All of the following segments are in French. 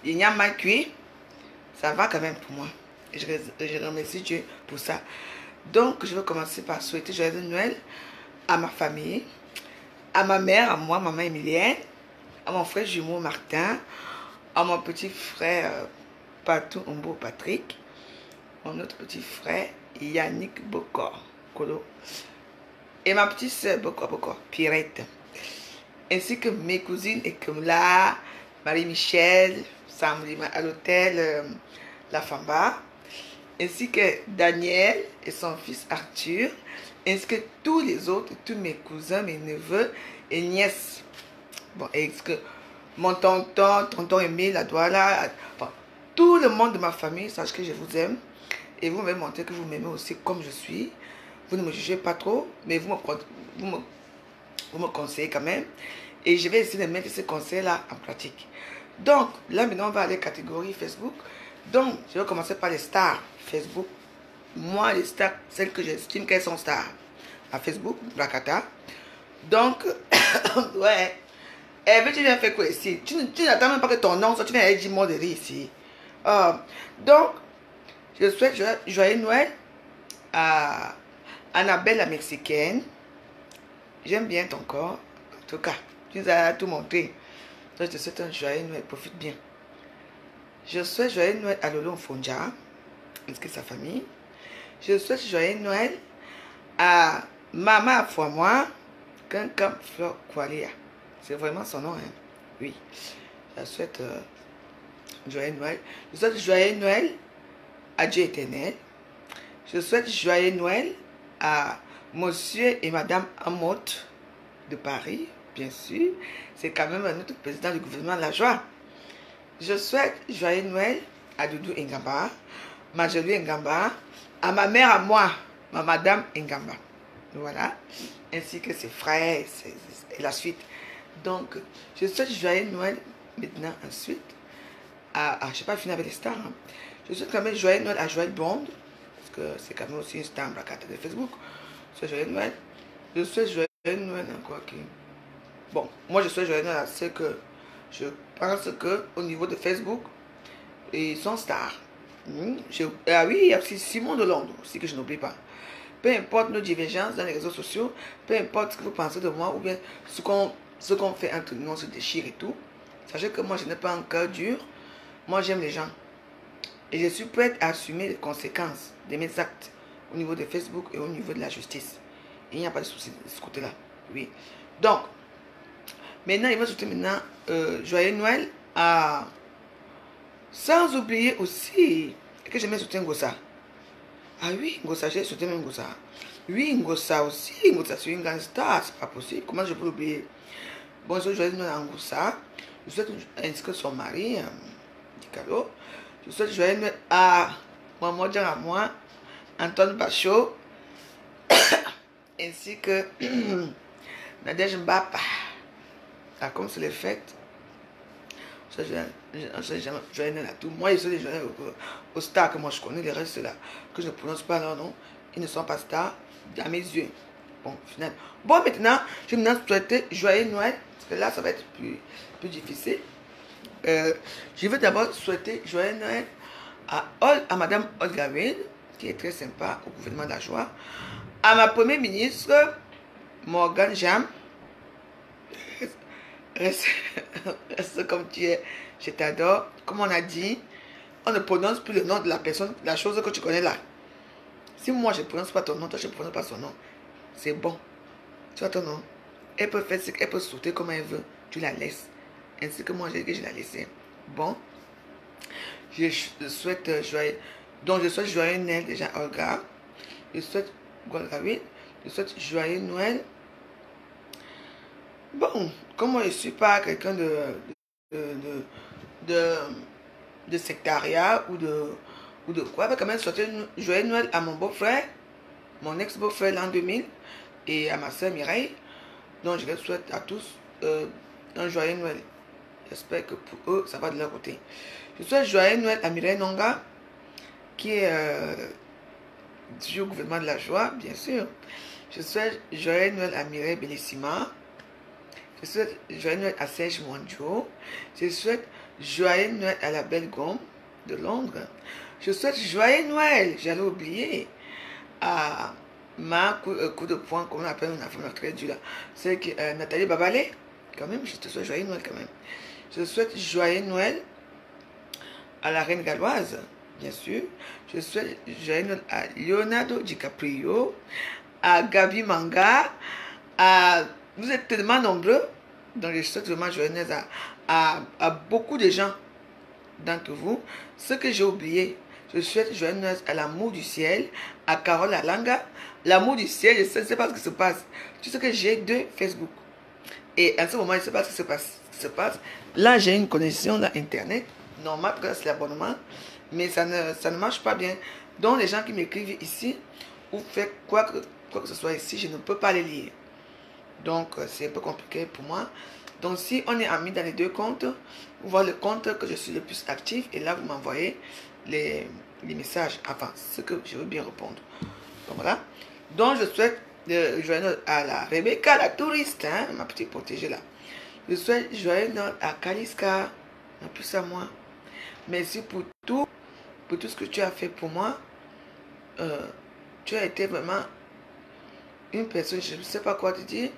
Il n'y a mal cuit. Ça va quand même pour moi. Et je remercie Dieu pour ça. Donc, je vais commencer par souhaiter joyeux Noël à ma famille, à ma mère, à moi, maman Emilienne, à mon frère jumeau Martin, à mon petit frère Patou Ombo Patrick, mon autre petit frère Yannick Bokor Kolo, et ma petite soeur Bokor Pierrette, ainsi que mes cousines et comme là, Marie-Michel, Samedi à l'hôtel La Famba, ainsi que Daniel et son fils Arthur, ainsi que tous les autres, tous mes cousins, mes neveux et nièces. Bon, et que mon tonton Emile, la Douala, bon, tout le monde de ma famille, sache que je vous aime. Et vous m'avez montré que vous m'aimez aussi comme je suis. Vous ne me jugez pas trop, mais vous me conseillez quand même. Et je vais essayer de mettre ces conseils-là en pratique. Donc, là maintenant, on va aller catégorie Facebook. Donc, je vais commencer par les stars Facebook. Moi, les stars, celles que j'estime qu'elles sont stars. À Facebook, Blacata. Donc, ouais. Eh bien, tu viens faire quoi ici? Tu n'attends même pas que ton nom soit, tu viens dire mot de rire ici. Donc, je souhaite joyeux Noël à Annabelle la Mexicaine. J'aime bien ton corps. En tout cas, tu nous as tout montré. Donc, je te souhaite un joyeux Noël. Profite bien. Je souhaite joyeux Noël à Lolo Fonja, ainsi que sa famille. Je souhaite joyeux Noël à Mama Foimoi, Kankam Fleur Kwalia. C'est vraiment son nom, hein? Oui. Je souhaite joyeux Noël. Je souhaite joyeux Noël à Dieu éternel. Je souhaite joyeux Noël à Monsieur et Madame Amotte de Paris, bien sûr. C'est quand même notre président du gouvernement de la joie. Je souhaite joyeux Noël à Doudou Ngamba, Majolou Ngamba, à ma mère, à moi, ma Madame Ngamba. Voilà. Ainsi que ses frères et la suite. Donc, je souhaite joyeux Noël maintenant, ensuite. Je ne sais pas finir avec les stars. Hein. Je souhaite quand même joyeux Noël à Joël Bond, parce que c'est quand même aussi une star de Facebook. Je souhaite joyeux Noël. Je souhaite joyeux Noël encore qui. Bon, moi je souhaite joyeux Noël à ceux que je pense qu'au niveau de Facebook, ils sont stars. Ah oui, il y a aussi Simon de Londres aussi que je n'oublie pas. Peu importe nos divergences dans les réseaux sociaux, peu importe ce que vous pensez de moi ou bien ce qu'on fait entre nous, on se déchire et tout. Sachez que moi je n'ai pas un cœur dur. Moi j'aime les gens. Et je suis prête à assumer les conséquences de mes actes au niveau de Facebook et au niveau de la justice. Il n'y a pas de souci de ce côté-là. Oui. Donc, maintenant, il va souhaiter maintenant joyeux Noël à... Sans oublier aussi que j'aime soutenir Ngossa. Ah oui, Ngossa, j'ai soutenu même Ngossa. Oui, Ngossa aussi. Ngossa, c'est une grande star. C'est pas possible. Comment je peux l'oublier? Bonjour, joyeux Noël à Ngossa. Je souhaite inscrire son mari, Dicalo. Je souhaite joyeux Noël à Maman à moi, Antoine Bachot, ainsi que Nadège Mbapa. Ah, comme c'est les fêtes, je joyeux Noël à tout. Moi, je suis les joyeux aux stars que moi je connais, les restes là, que je ne prononce pas leur nom, ils ne sont pas stars à mes yeux. Bon, final. Bon, maintenant, je vais maintenant souhaiter joyeux Noël, parce que là, ça va être plus difficile. Je veux d'abord souhaiter joyeux Noël à Madame Olga Will, qui est très sympa au gouvernement de la joie, à ma première ministre, Morgane Jam. Reste comme tu es, je t'adore. Comme on a dit, on ne prononce plus le nom de la personne, la chose que tu connais là. Si moi je ne prononce pas ton nom, toi je ne prononce pas son nom, c'est bon. Tu vois ton nom. Elle peut faire ce qu'elle peut sauter comme elle veut, tu la laisses. Ainsi que moi j'ai dit que je la laissais. Bon. Je souhaite joyeux. Donc je souhaite joyeux Noël déjà à Olga. Je souhaite je souhaite joyeux Noël. Bon, comme moi je ne suis pas quelqu'un de sectariat ou de quoi, je vais quand même souhaiter joyeux Noël à mon beau-frère, mon ex-beau-frère l'an 2000, et à ma soeur Mireille. Donc je les souhaite à tous un joyeux Noël. J'espère que pour eux, ça va de leur côté. Je souhaite joyeux Noël à Mireille Nonga, qui est du gouvernement de la joie, bien sûr. Je souhaite joyeux Noël à Mireille Bellissima. Je souhaite joyeux Noël à Serge Mondjo. Je souhaite joyeux Noël à la belle gomme de Londres. Je souhaite joyeux Noël, j'allais oublier, à ma coup de poing, comme on appelle une femme très dure là. C'est que Nathalie Babalé, quand même, je te souhaite joyeux Noël quand même. Je souhaite joyeux Noël à la reine galloise, bien sûr. Je souhaite joyeux Noël à Leonardo DiCaprio, à Gabi Manga, à... Vous êtes tellement nombreux, donc je souhaite vraiment joyeux Noël à beaucoup de gens d'entre vous. Ce que j'ai oublié, je souhaite joyeux Noël à l'amour du ciel, à Carole Alanga. L'amour du ciel, je ne sais pas ce qui se passe. Tu sais que j'ai deux Facebook. Et à ce moment, je ne sais pas ce qui se passe. Là, j'ai une connexion dans Internet. Normal, parce que c'est l'abonnement. Mais ça ne marche pas bien. Donc, les gens qui m'écrivent ici, ou fait quoi que ce soit ici, je ne peux pas les lire. Donc, c'est un peu compliqué pour moi. Donc, si on est amis dans les deux comptes, vous voyez le compte que je suis le plus actif. Et là, vous m'envoyez les messages. Enfin, ce que je veux bien répondre. Donc, voilà. Donc, je souhaite joyeux Noël à la Rebecca, la touriste, hein, ma petite protégée là. Je souhaite joyeux Noël à Kaliska, en plus à moi. Merci pour tout ce que tu as fait pour moi. Tu as été vraiment une personne, je ne sais pas quoi te dire,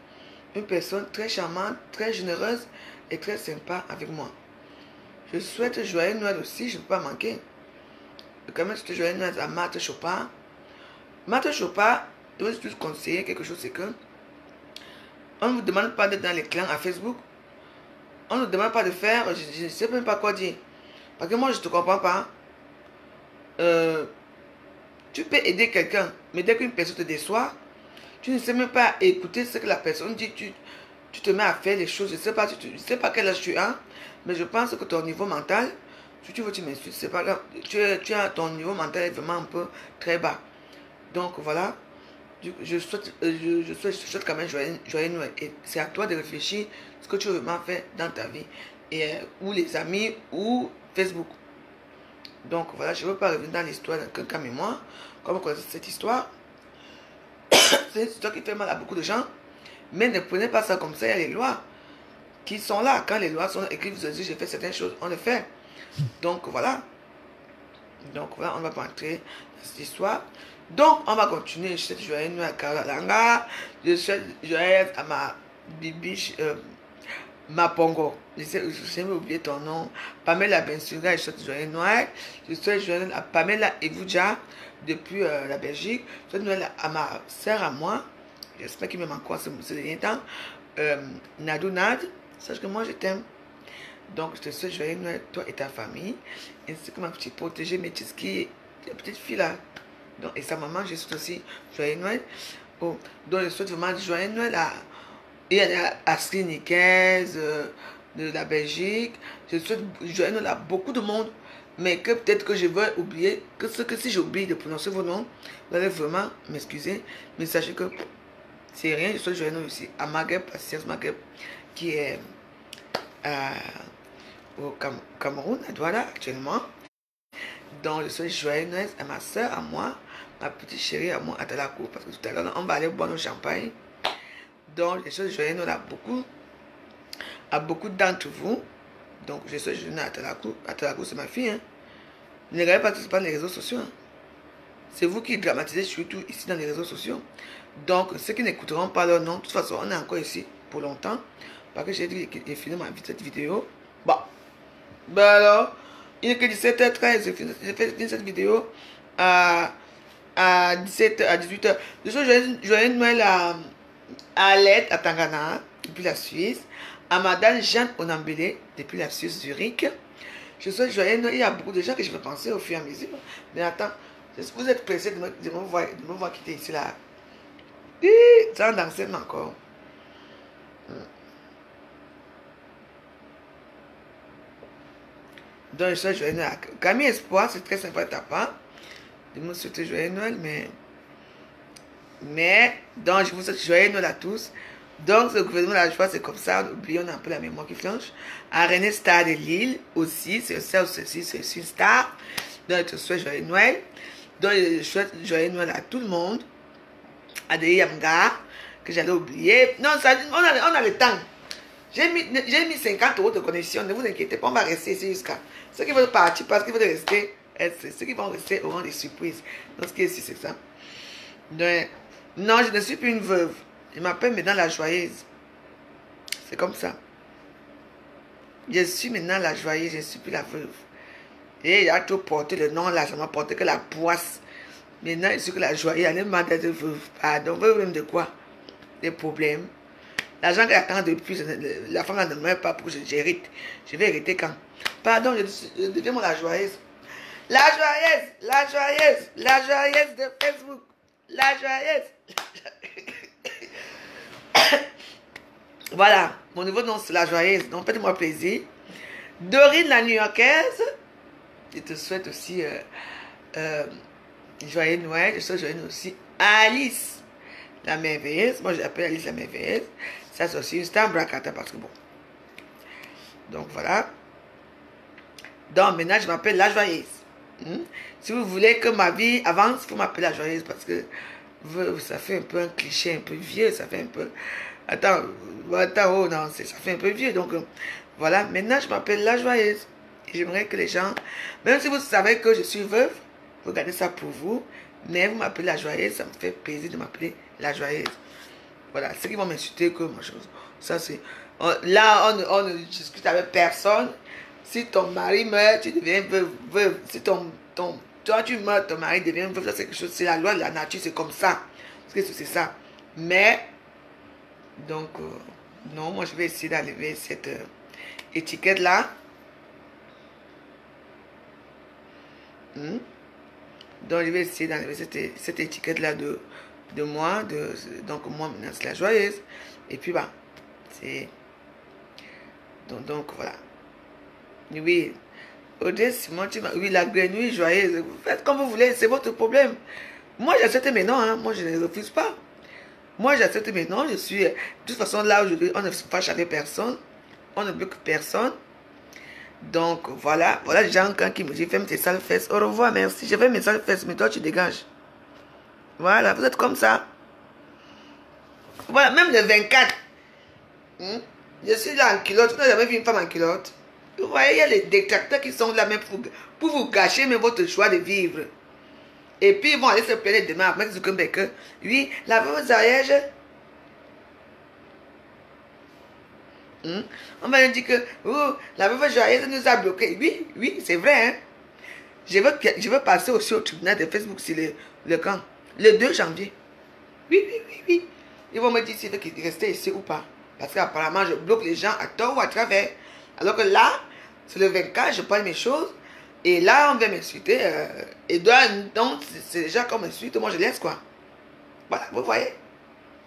une personne très charmante, très généreuse et très sympa avec moi. Je souhaite joyeux Noël aussi, je ne peux pas manquer. Quand même, je souhaite joyeux Noël à Marthe Chopin. Marthe Chopin, je vais juste conseiller quelque chose, c'est que on ne vous demande pas d'être dans les clans à Facebook. On ne vous demande pas de faire, je ne sais même pas quoi dire. Parce que moi, je ne te comprends pas. Tu peux aider quelqu'un, mais dès qu'une personne te déçoit, tu ne sais même pas écouter ce que la personne dit. Tu te mets à faire les choses. Je ne sais pas, je sais pas quel âge tu as, mais je pense que ton niveau mental, si tu veux, tu m'insultes, c'est pas grave. Ton niveau mental est vraiment un peu très bas. Donc voilà. Je souhaite quand même joyeux Noël. Et c'est à toi de réfléchir ce que tu veux vraiment faire dans ta vie. Et, ou les amis, ou Facebook. Donc voilà, je ne veux pas revenir dans l'histoire de quelqu'un et moi. Comme vous connaissez cette histoire. C'est une histoire qui fait mal à beaucoup de gens. Mais ne prenez pas ça comme ça. Il y a les lois qui sont là. Quand les lois sont écrites, vous dites, j'ai fait certaines choses, on le fait. Donc voilà. Donc voilà, on va pas entrer dans cette histoire. Donc on va continuer. Je souhaite joyeux Noël à Karalanga. Je souhaite joyeux à ma bibiche, ma Pongo. J'ai oublié ton nom. Pamela Bensuga, je souhaite joyeux Noël. Je souhaite joyeux Noël à Pamela Evouja depuis la Belgique. Je souhaite Noël à ma soeur à moi. J'espère qu'il m'aime encore ce dernier temps. Nadou Nad, sache que moi je t'aime. Donc je te souhaite joyeux Noël, toi et ta famille. Ainsi que ma petite protégée métisse qui est la petite fille là. Donc, et sa maman, je souhaite aussi joyeux Noël. Oh, donc je souhaite vraiment joyeux Noël à Ashley Niquez de la Belgique. Je souhaite joyeux Noël à beaucoup de monde. Mais que peut-être que je vais oublier, que si j'oublie de prononcer vos noms, vous allez vraiment m'excuser. Mais sachez que c'est rien, je souhaite joyeux Noël aussi à Maghreb, à Sciences Maghreb, qui est au Cameroun, à Douala actuellement. Donc je souhaite joyeux Noël à ma soeur, à moi, ma petite chérie, à moi, à Talakou, parce que tout à l'heure, on va aller boire nos champagne. Donc je souhaite joyeux Noël à beaucoup d'entre vous. Donc je souhaite joyeux Noël à Talakou. À Talakou, c'est ma fille. Hein. Ne regardez pas tout ça dans les réseaux sociaux. Hein. C'est vous qui dramatisez surtout ici dans les réseaux sociaux. Donc ceux qui n'écouteront pas leur nom, de toute façon, on est encore ici pour longtemps. Parce que j'ai dit que j'ai fini cette vidéo. Bon. Ben alors, il n'est que 17h13. J'ai fait cette vidéo à 17h, à 18h. Je souhaite joyeux Noël à Alette, à Tangana, depuis la Suisse. À Madame Jeanne Onambele, depuis la Suisse, Zurich. Je souhaite joyeux Noël. Il y a beaucoup de gens que je vais penser au fur et à mesure. Mais attends, vous êtes pressés de me voir quitter ici là. Ça en danser encore. Donc je souhaite joyeux Noël à Camille Espoir, c'est très sympa de ta part. Je me souhaite joyeux Noël, donc je vous souhaite joyeux Noël à tous. Donc, ce gouvernement de la joie, c'est comme ça. Oublions, on a un peu la mémoire qui flanche. À René Star de Lille aussi, c'est ça aussi, c'est une star. Donc, je te souhaite joyeux Noël. Donc, je souhaite joyeux Noël à tout le monde. À des Yamga, que j'allais oublier. Non, ça, on a le temps. J'ai mis 50 € de connexion. Ne vous inquiétez pas, on va rester ici jusqu'à... Ceux qui veulent partir parce qu'ils veulent rester, ceux qui vont rester auront des surprises. Donc, ce qui est ici, c'est ça. Donc, non, je ne suis plus une veuve. Je m'appelle maintenant la joyeuse. C'est comme ça. Je suis maintenant la joyeuse, je ne suis plus la veuve. Et il a trop porté le nom là, ça m'a porté que la poisse. Maintenant, je suis que la joyeuse. Allez me demander de veuve. Pardon, veuve même de quoi? Des problèmes. L'argent qu'elle attend depuis, la femme ne meurt pas pour que j'hérite. Je vais hériter quand? Pardon, je deviens moi la joyeuse. La joyeuse, la joyeuse, la joyeuse de Facebook. La joyeuse. Voilà, mon nouveau nom c'est la joyeuse. Donc faites-moi plaisir. Dorine la New-Yorkaise. Je te souhaite aussi joyeux Noël. Je souhaite joyeux aussi Alice la merveilleuse. Moi j'appelle Alice la merveilleuse. Ça c'est aussi une star bracata parce que bon. Donc voilà. Donc maintenant je m'appelle la joyeuse. Si vous voulez que ma vie avance, il faut m'appeler la joyeuse parce que ça fait un peu un cliché, un peu vieux. Ça fait un peu... Attends, oh non, ça fait un peu vieux. Donc voilà, maintenant je m'appelle la joyeuse. Et j'aimerais que les gens, même si vous savez que je suis veuve, vous gardez ça pour vous. Mais vous m'appelez la joyeuse, ça me fait plaisir de m'appeler la joyeuse. Voilà, ceux qui vont m'insulter que ma chose. Ça c'est... Là, on ne discute avec personne. Si ton mari meurt, tu deviens veuve. Si toi tu meurs, ton mari devient veuve. Ça c'est quelque chose, c'est la loi de la nature, c'est comme ça. Parce que c'est ça. Mais, donc, non, moi je vais essayer d'enlever cette étiquette-là. Donc je vais essayer d'enlever cette étiquette-là de moi. Donc moi maintenant c'est la joyeuse. Et puis bah, c'est... Donc voilà. Oui. Odès, Simon, oui, la grenouille joyeuse. Vous faites comme vous voulez, c'est votre problème. Moi j'accepte mes noms, hein. Moi je ne refuse pas. Moi j'accepte mes noms, je suis... De toute façon là aujourd'hui, on ne se fâche avec personne. On ne bloque personne. Donc voilà, voilà les gens quand qui me disent ferme tes sales fesses. Au revoir, merci. Je fais mes sales fesses, mais toi tu dégages. Voilà, vous êtes comme ça. Voilà, même le 24. Je suis là en culotte. Vous n'avez jamais vu une femme en culotte? Vous voyez, il y a les détracteurs qui sont là même pour vous gâcher même votre choix de vivre. Et puis ils vont aller se plaindre demain à Mark Zuckerberg que oui, la veuve Zayège. On m'a dit que oh, la veuve joyeuse nous a bloqué. Oui, oui, c'est vrai. Hein? Je veux passer aussi au tribunal de Facebook sur le camp. Le 2 janvier. Oui, oui, oui, oui. Ils vont me dire s'ils veulent rester ici ou pas. Parce qu'apparemment, je bloque les gens à tort ou à travers. Alors que là, c'est le 24, je parle mes choses. Et là, on vient m'insulter. Et donc, c'est déjà comme insulte. Moi, je laisse quoi. Voilà, vous voyez.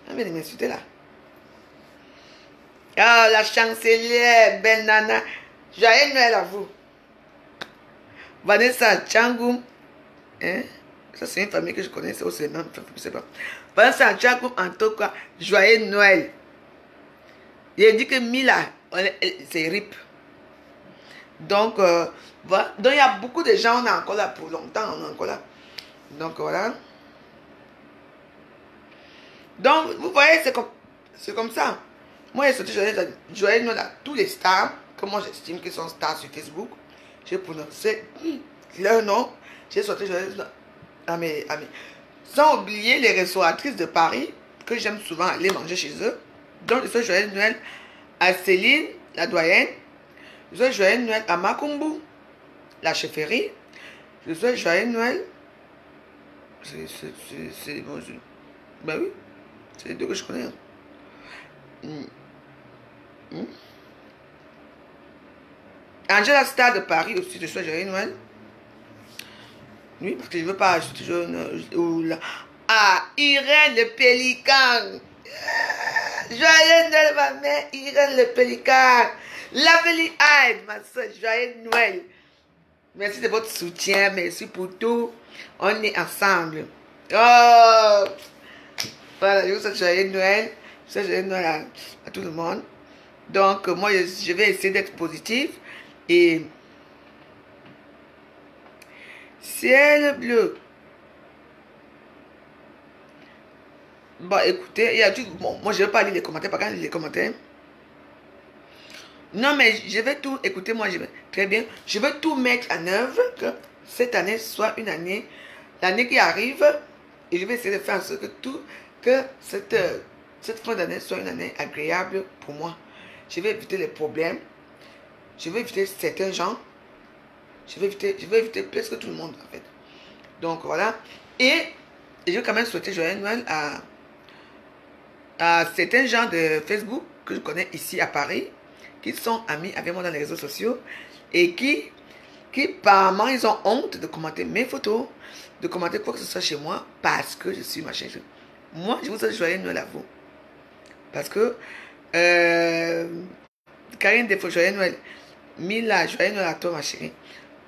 On vient de m'insulter là. Ah, la chancelière, belle nana. Joyeux Noël à vous. Vanessa Tchangoum. Hein? Ça, c'est une famille que je connais. C'est aussi même. Je ne sais pas. Vanessa Tchangoum, en tout cas, joyeux Noël. Il dit que Mila, c'est RIP. Donc, voilà. Donc, il y a beaucoup de gens, on est encore là pour longtemps. On est encore là. Donc, voilà. Donc, vous voyez, c'est comme ça. Moi, j'ai sorti joyeux Noël à tous les stars, que moi j'estime qu'ils sont stars sur Facebook. J'ai prononcé leur nom. J'ai sorti joyeux Noël à mes amis. Sans oublier les restauratrices de Paris, que j'aime souvent aller manger chez eux. Donc, je souhaite joyeux Noël à Céline, la doyenne. Je souhaite joyeux Noël à Makumbu, la chefferie. Je souhaite joyeux Noël. C'est bon. Ben oui, c'est les deux que je connais. Angela Star de Paris aussi, je souhaite joyeux Noël. Oui, parce que je ne veux pas ajouter toujours. Ah, Irène le Pélican. Joyeux Noël, ma mère, Irène le Pélican. La Pélican, ma soeur, joyeux Noël. Merci de votre soutien, merci pour tout. On est ensemble. Oh, voilà, je vous souhaite joyeux Noël. Je souhaite joyeux Noël à tout le monde. Donc, moi, je vais essayer d'être positif. Et ciel bleu. Bon, écoutez, il y a tout. Bon, moi, je ne vais pas lire les commentaires. Pas quand je lis les commentaires. Non, mais je vais tout, écoutez, moi, très bien, je vais tout mettre en œuvre, que cette année soit une année, l'année qui arrive, et je vais essayer de faire en sorte que cette fin d'année soit une année agréable pour moi. Je vais éviter les problèmes, je vais éviter certains gens, je vais éviter presque tout le monde, en fait. Donc, voilà. Et je vais quand même souhaiter joyeux Noël à certains gens de Facebook que je connais ici à Paris, qui sont amis avec moi dans les réseaux sociaux et qui apparemment, ils ont honte de commenter mes photos, de commenter quoi que ce soit chez moi parce que je suis machin. Moi, je vous souhaite joyeux Noël à vous. Parce que Karine Defo, joyeux Noël. Mila, joyeux Noël à toi, ma chérie.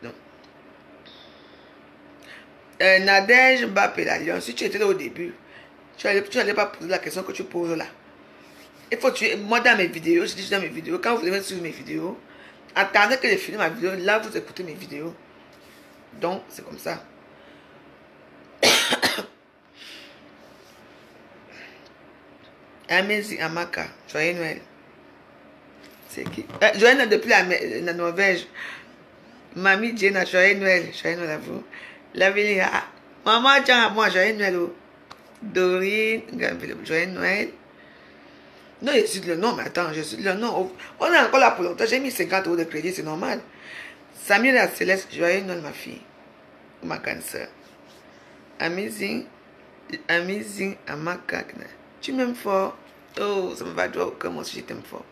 Donc, Nadège Mbappé, la Lyon, si tu étais là au début, tu n'allais pas poser la question que tu poses là. Il faut tuer. Moi, dans mes vidéos, je dis dans mes vidéos, quand vous venez suivre mes vidéos, attendez que je filme ma vidéo, là, vous écoutez mes vidéos. Donc, c'est comme ça. Amézi Amaka, joyeux Noël. C'est qui? Joyeux Noël depuis la Norvège. Mamie Jenna, joyeux Noël. Joyeux Noël à vous. La Vélia. Maman, tiens à moi, joyeux Noël. Dorine, joyeux Noël. Non, je suis le nom, mais attends, je suis le nom. On est encore là pour longtemps. J'ai mis 50 € de crédit, c'est normal. Samira Céleste, joyeux Noël, ma fille. Ma grande soeur. Amazing Amaka. Tu m'aimes fort. Oh, ça me va droit au cœur, moi aussi je t'aime fort.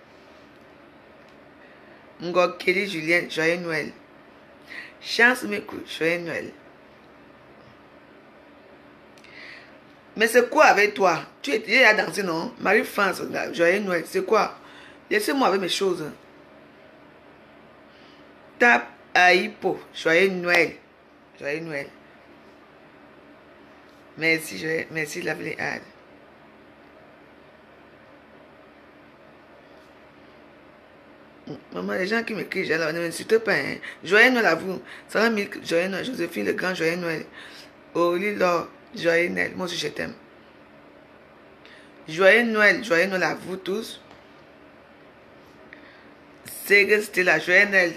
Ngo Kelly Julienne, joyeux Noël. Chance Mekou, joyeux Noël. Mais c'est quoi avec toi? Tu es à danser, non? Marie-France, joyeux Noël, c'est quoi? Laissez-moi avec mes choses. Tap à Hippo, joyeux Noël. Joyeux Noël. Merci, merci, la Véléade. Maman, les gens qui m'écrivent, alors ne m'insultez pas. Hein. Joyeux Noël à vous. Sarah Milk, joyeux Noël. Joséphine Le Grand, joyeux Noël. Oli Laure, joyeux Noël. Moi aussi, je t'aime. Joyeux Noël à vous tous. C'est Stella, joyeux Noël.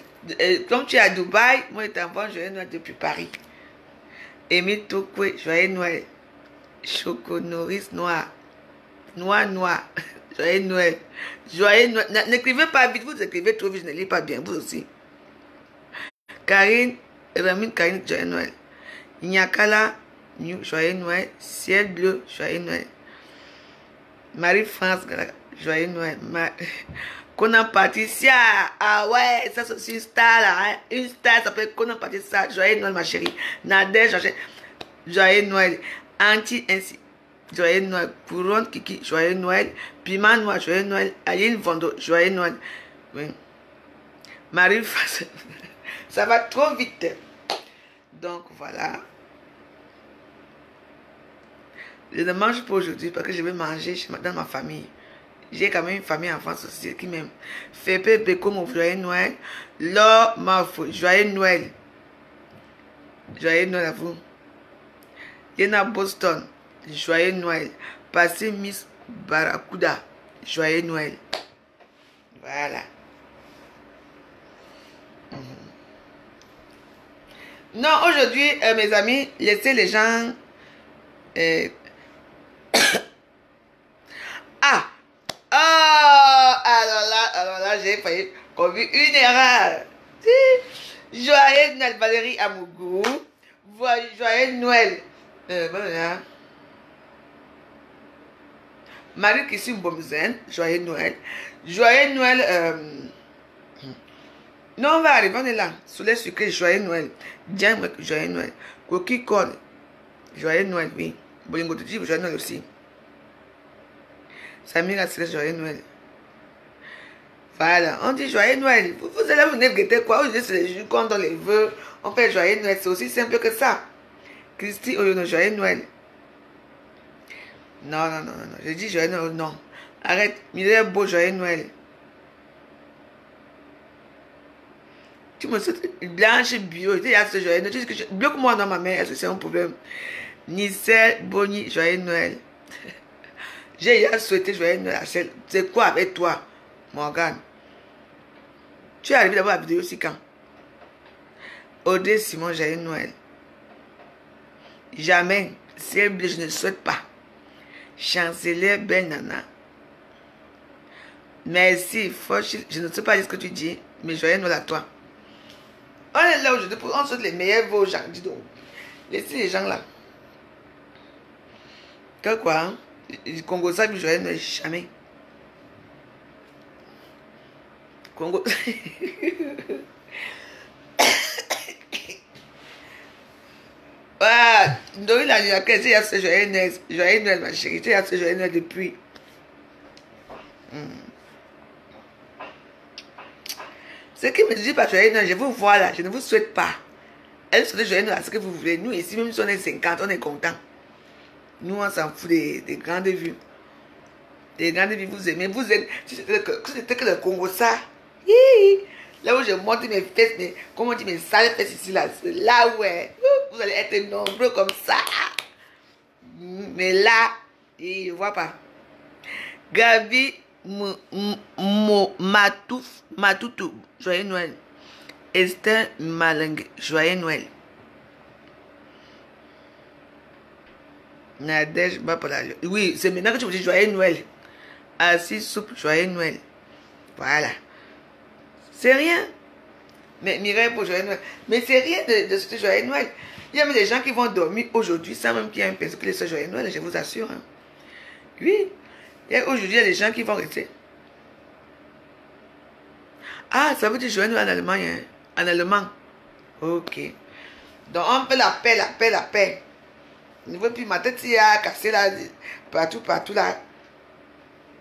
Comme tu es à Dubaï, moi, je t'envoie joyeux Noël depuis Paris. Émile Tokwe, joyeux Noël. Choco Nourrice Noir. Noir. Joyeux Noël. Joyeux Noël. N'écrivez pas vite, vous écrivez trop vite, je ne lis pas bien, vous aussi. Karine, Karine, joyeux Noël. Nyakala, joyeux Noël. Ciel bleu, joyeux Noël. Marie-France, joyeux Noël. Conan Patricia, ah ouais, ça c'est aussi une star là, hein? Une star s'appelle Conan Patricia, joyeux Noël ma chérie. Nadège, joyeux Noël. Anti ainsi. Joyeux Noël. Couronne Kiki, joyeux Noël. Piment Noir, joyeux Noël. Aline Vondo, joyeux Noël. Oui. Marie Face. Ça va trop vite. Donc voilà. Je ne mange pas aujourd'hui parce que je vais manger dans ma famille. J'ai quand même une famille en France aussi qui m'aime. Fépé Beko, mon joyeux Noël. Laure Marfo, joyeux Noël. Joyeux Noël à vous. Yena Boston, joyeux Noël. Passez Miss Barracuda, joyeux Noël. Voilà. Non, aujourd'hui, mes amis, laissez les gens... Ah! Oh! Alors là, j'ai failli commettre une erreur. Joyeux Noël, Valérie Amougou. Joyeux Noël. Voilà. Marie Kissi Mbomzen, joyeux Noël. Joyeux Noël. Non, on va arriver, on est là. Soleil sucré, joyeux Noël. Diane, joyeux Noël. Coquille Cole, joyeux Noël, oui. Bolingo Titi, joyeux Noël aussi. Samira Céleste, joyeux Noël. Voilà, on dit joyeux Noël. Vous allez venir guetter quoi? Aujourd'hui, c'est les jours quand on les veut. On fait joyeux Noël, c'est aussi simple que ça. Christy Oyono, joyeux Noël. Non. Je dis joyeux Noël, non. Arrête, Mireille Beau, joyeux Noël. Tu me souhaites blanche bio. Tu dis joyeux Noël. Tu dis que bloque-moi dans ma main, est-ce que c'est un problème? Nicelle Boni, joyeux Noël. J'ai hier souhaité joyeux Noël à celle. C'est quoi avec toi, Morgane? Tu es arrivé d'abord à la vidéo aussi quand? Audrey Simon, joyeux Noël. Jamais, si elle je ne souhaite pas. Chancelier belle nana. Merci, je ne sais pas ce que tu dis, mais joyeux Noël à toi. On est là aujourd'hui pour on souhaite les meilleurs vos gens, dis donc. Laissez les gens là. Que quoi? Hein? Congo ça, joyeux Noël, jamais. Congo. Ah, Ndori la nuit, il y a ce joyeux Noël, ma chérie. Il y a ce joyeux Noël depuis. Ce qui me dit pas joyeux Noël, je vous vois là, je ne vous souhaite pas. Elle souhaite joyeux Noël à ce que vous voulez. Nous ici, même si on est 50, on est content. Nous, on s'en fout des grandes vues. Des grandes vues, vous aimez. Vous êtes. Si c'était que le Congo, ça. Là où je monte mes fesses, comment on dit, mes sales fesses ici, là. C'est là où vous allez être nombreux comme ça. Mais là, je ne vois pas. Gabi Matoutou, joyeux Noël. Esther Malingue, joyeux Noël. Nadège Bapala. Oui, c'est maintenant que tu me dis joyeux Noël. Assis souple, joyeux Noël. Voilà. C'est rien. Mais Mireille pour joyeux Noël. Mais c'est rien de ce joyeux Noël. Il y a même des gens qui vont dormir aujourd'hui sans même qu'il y ait un personne qui les soit joyeux Noël, je vous assure. Hein. Oui. Aujourd'hui, il y a des gens qui vont rester. Ah, ça veut dire joyeux Noël en Allemagne. Hein? En allemand. Ok. Donc on fait la paix, la paix, la paix. Je ne veux plus ma tête a cassé là, partout là.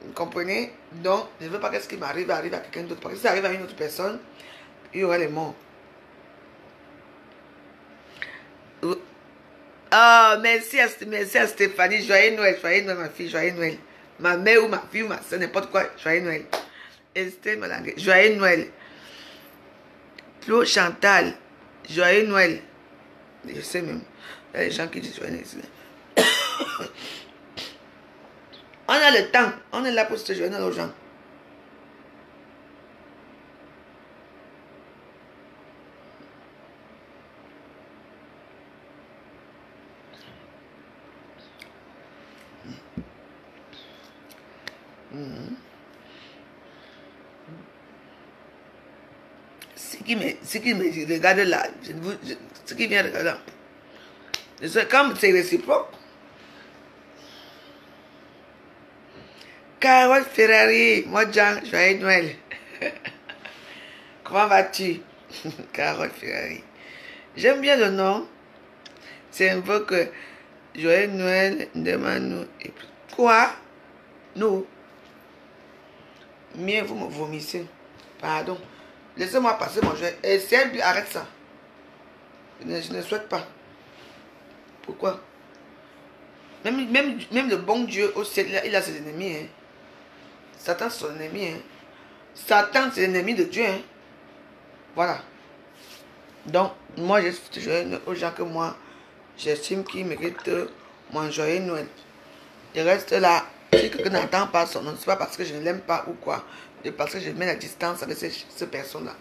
Vous comprenez? Donc, je ne veux pas que ce qui m'arrive arrive à quelqu'un d'autre. Parce que si ça arrive à une autre personne, il y aura les morts. Oh, merci à Stéphanie. Joyeux Noël, ma fille, joyeux Noël. Ma mère ou ma fille ou ma soeur, n'importe quoi, joyeux Noël. Esther Malangue, joyeux Noël. Flo Chantal, joyeux Noël. Je sais même. Il y a des gens qui disent joyeux Noël. On a le temps. On est là pour se joindre aux gens. Ce qui me regarde là, ce qui vient de là, comme c'est réciproque. Carole Ferrari, moi Jean, joyeux Noël. Comment vas-tu? Carole Ferrari. J'aime bien le nom. C'est un peu que joyeux Noël, demande-nous. Quoi? Nous? Mieux, vous me vomissez. Pardon. Laissez-moi passer mon joyeux. Et si elle arrête ça. Je ne souhaite pas. Pourquoi? Même le bon Dieu au ciel, il a ses ennemis. Hein. Satan, c'est son ennemi. Hein. Satan, c'est l'ennemi de Dieu. Hein. Voilà. Donc, moi, je dis aux gens que moi, j'estime qu'ils méritent mon joyeux Noël. Je reste là. Si quelqu'un n'entend pas son nom, c'est pas parce que je ne l'aime pas ou quoi. C'est parce que je mets la distance avec ces personnes-là.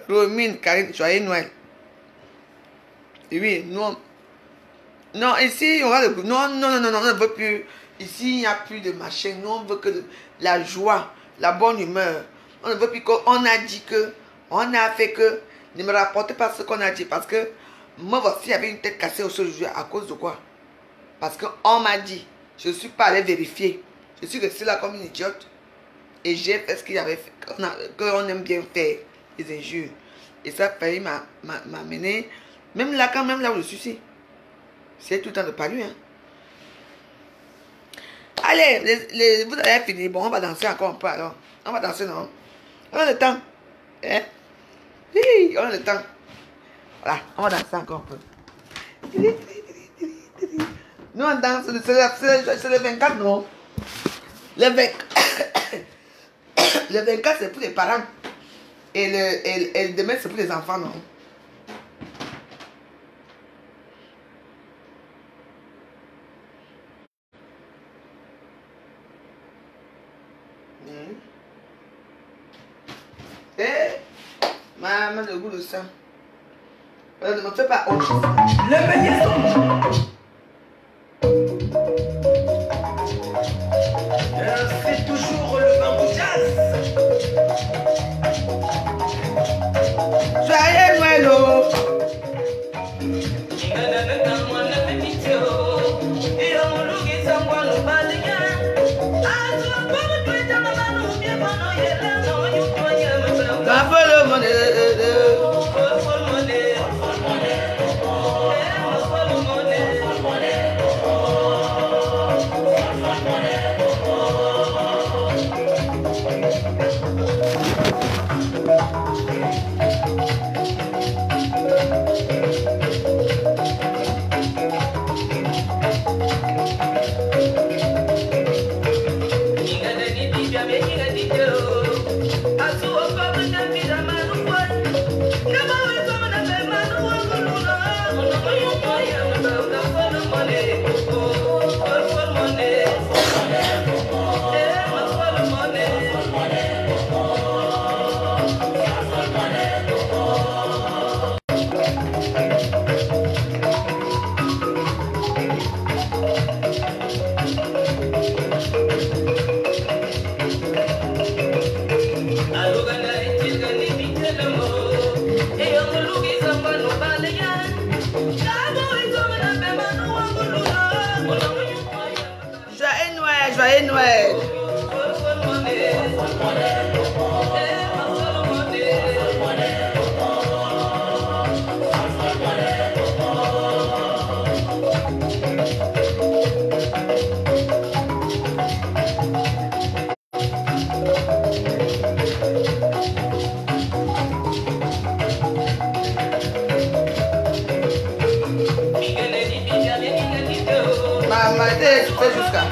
Romine, Karine, joyeux Noël. Oui, non. Non, ici, il y aura le... Non, on ne veut plus. Ici, il n'y a plus de machin. Nous, on veut que la joie, la bonne humeur. On ne veut plus qu'on a dit que, on a fait que. Ne me rapportez pas ce qu'on a dit. Parce que moi, voici, j'avais une tête cassée au sol à cause de quoi? Parce qu'on m'a dit. Je ne suis pas allé vérifier. Je suis restée là comme une idiote. Et j'ai fait ce qu'il avait fait. Qu'on aime bien faire. Les injures. Et ça a failli m'amener. Même là, quand même là où je suis ici. C'est tout le temps de parler. Hein. Allez, vous avez fini. Bon, on va danser encore un peu alors. On va danser, non? On a le temps. Hein? Oui, on a le temps. Voilà, on va danser encore un peu. Nous, on danse. C'est le 24, non? Le 24, c'est pour les parents. Et le demain, c'est pour les enfants, non? Ah, mais le goût de ça. Ne me fais pas honte. Le meilleur son. C'est toujours le vent du jazz. Joyeux Noël, oh. Joyeux Noël. Maman, tu fais jusqu'à.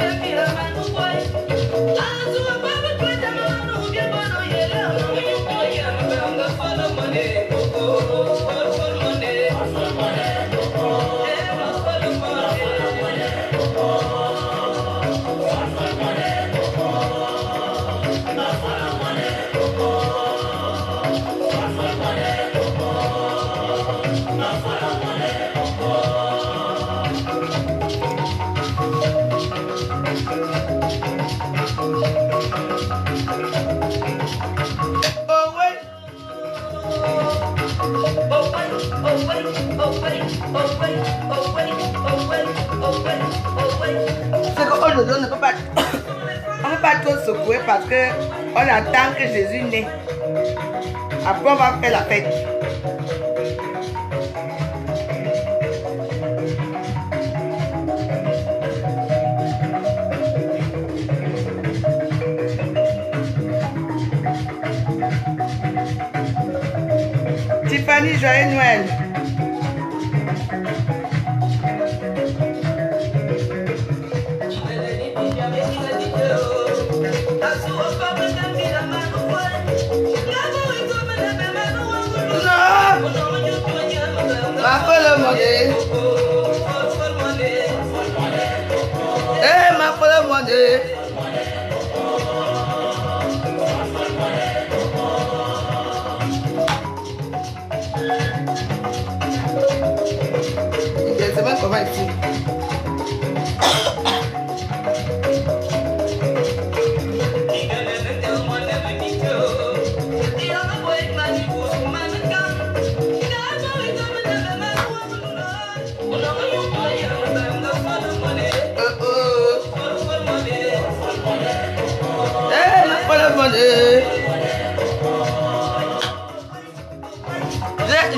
C'est qu'aujourd'hui, on ne peut pas trop secouer parce qu'on attend que Jésus naît. Après, on va faire la fête. Tiffany, joyeux Noël. Ma folle monnaie. Eh, ma folle monnaie. Je sais pas comment il fait.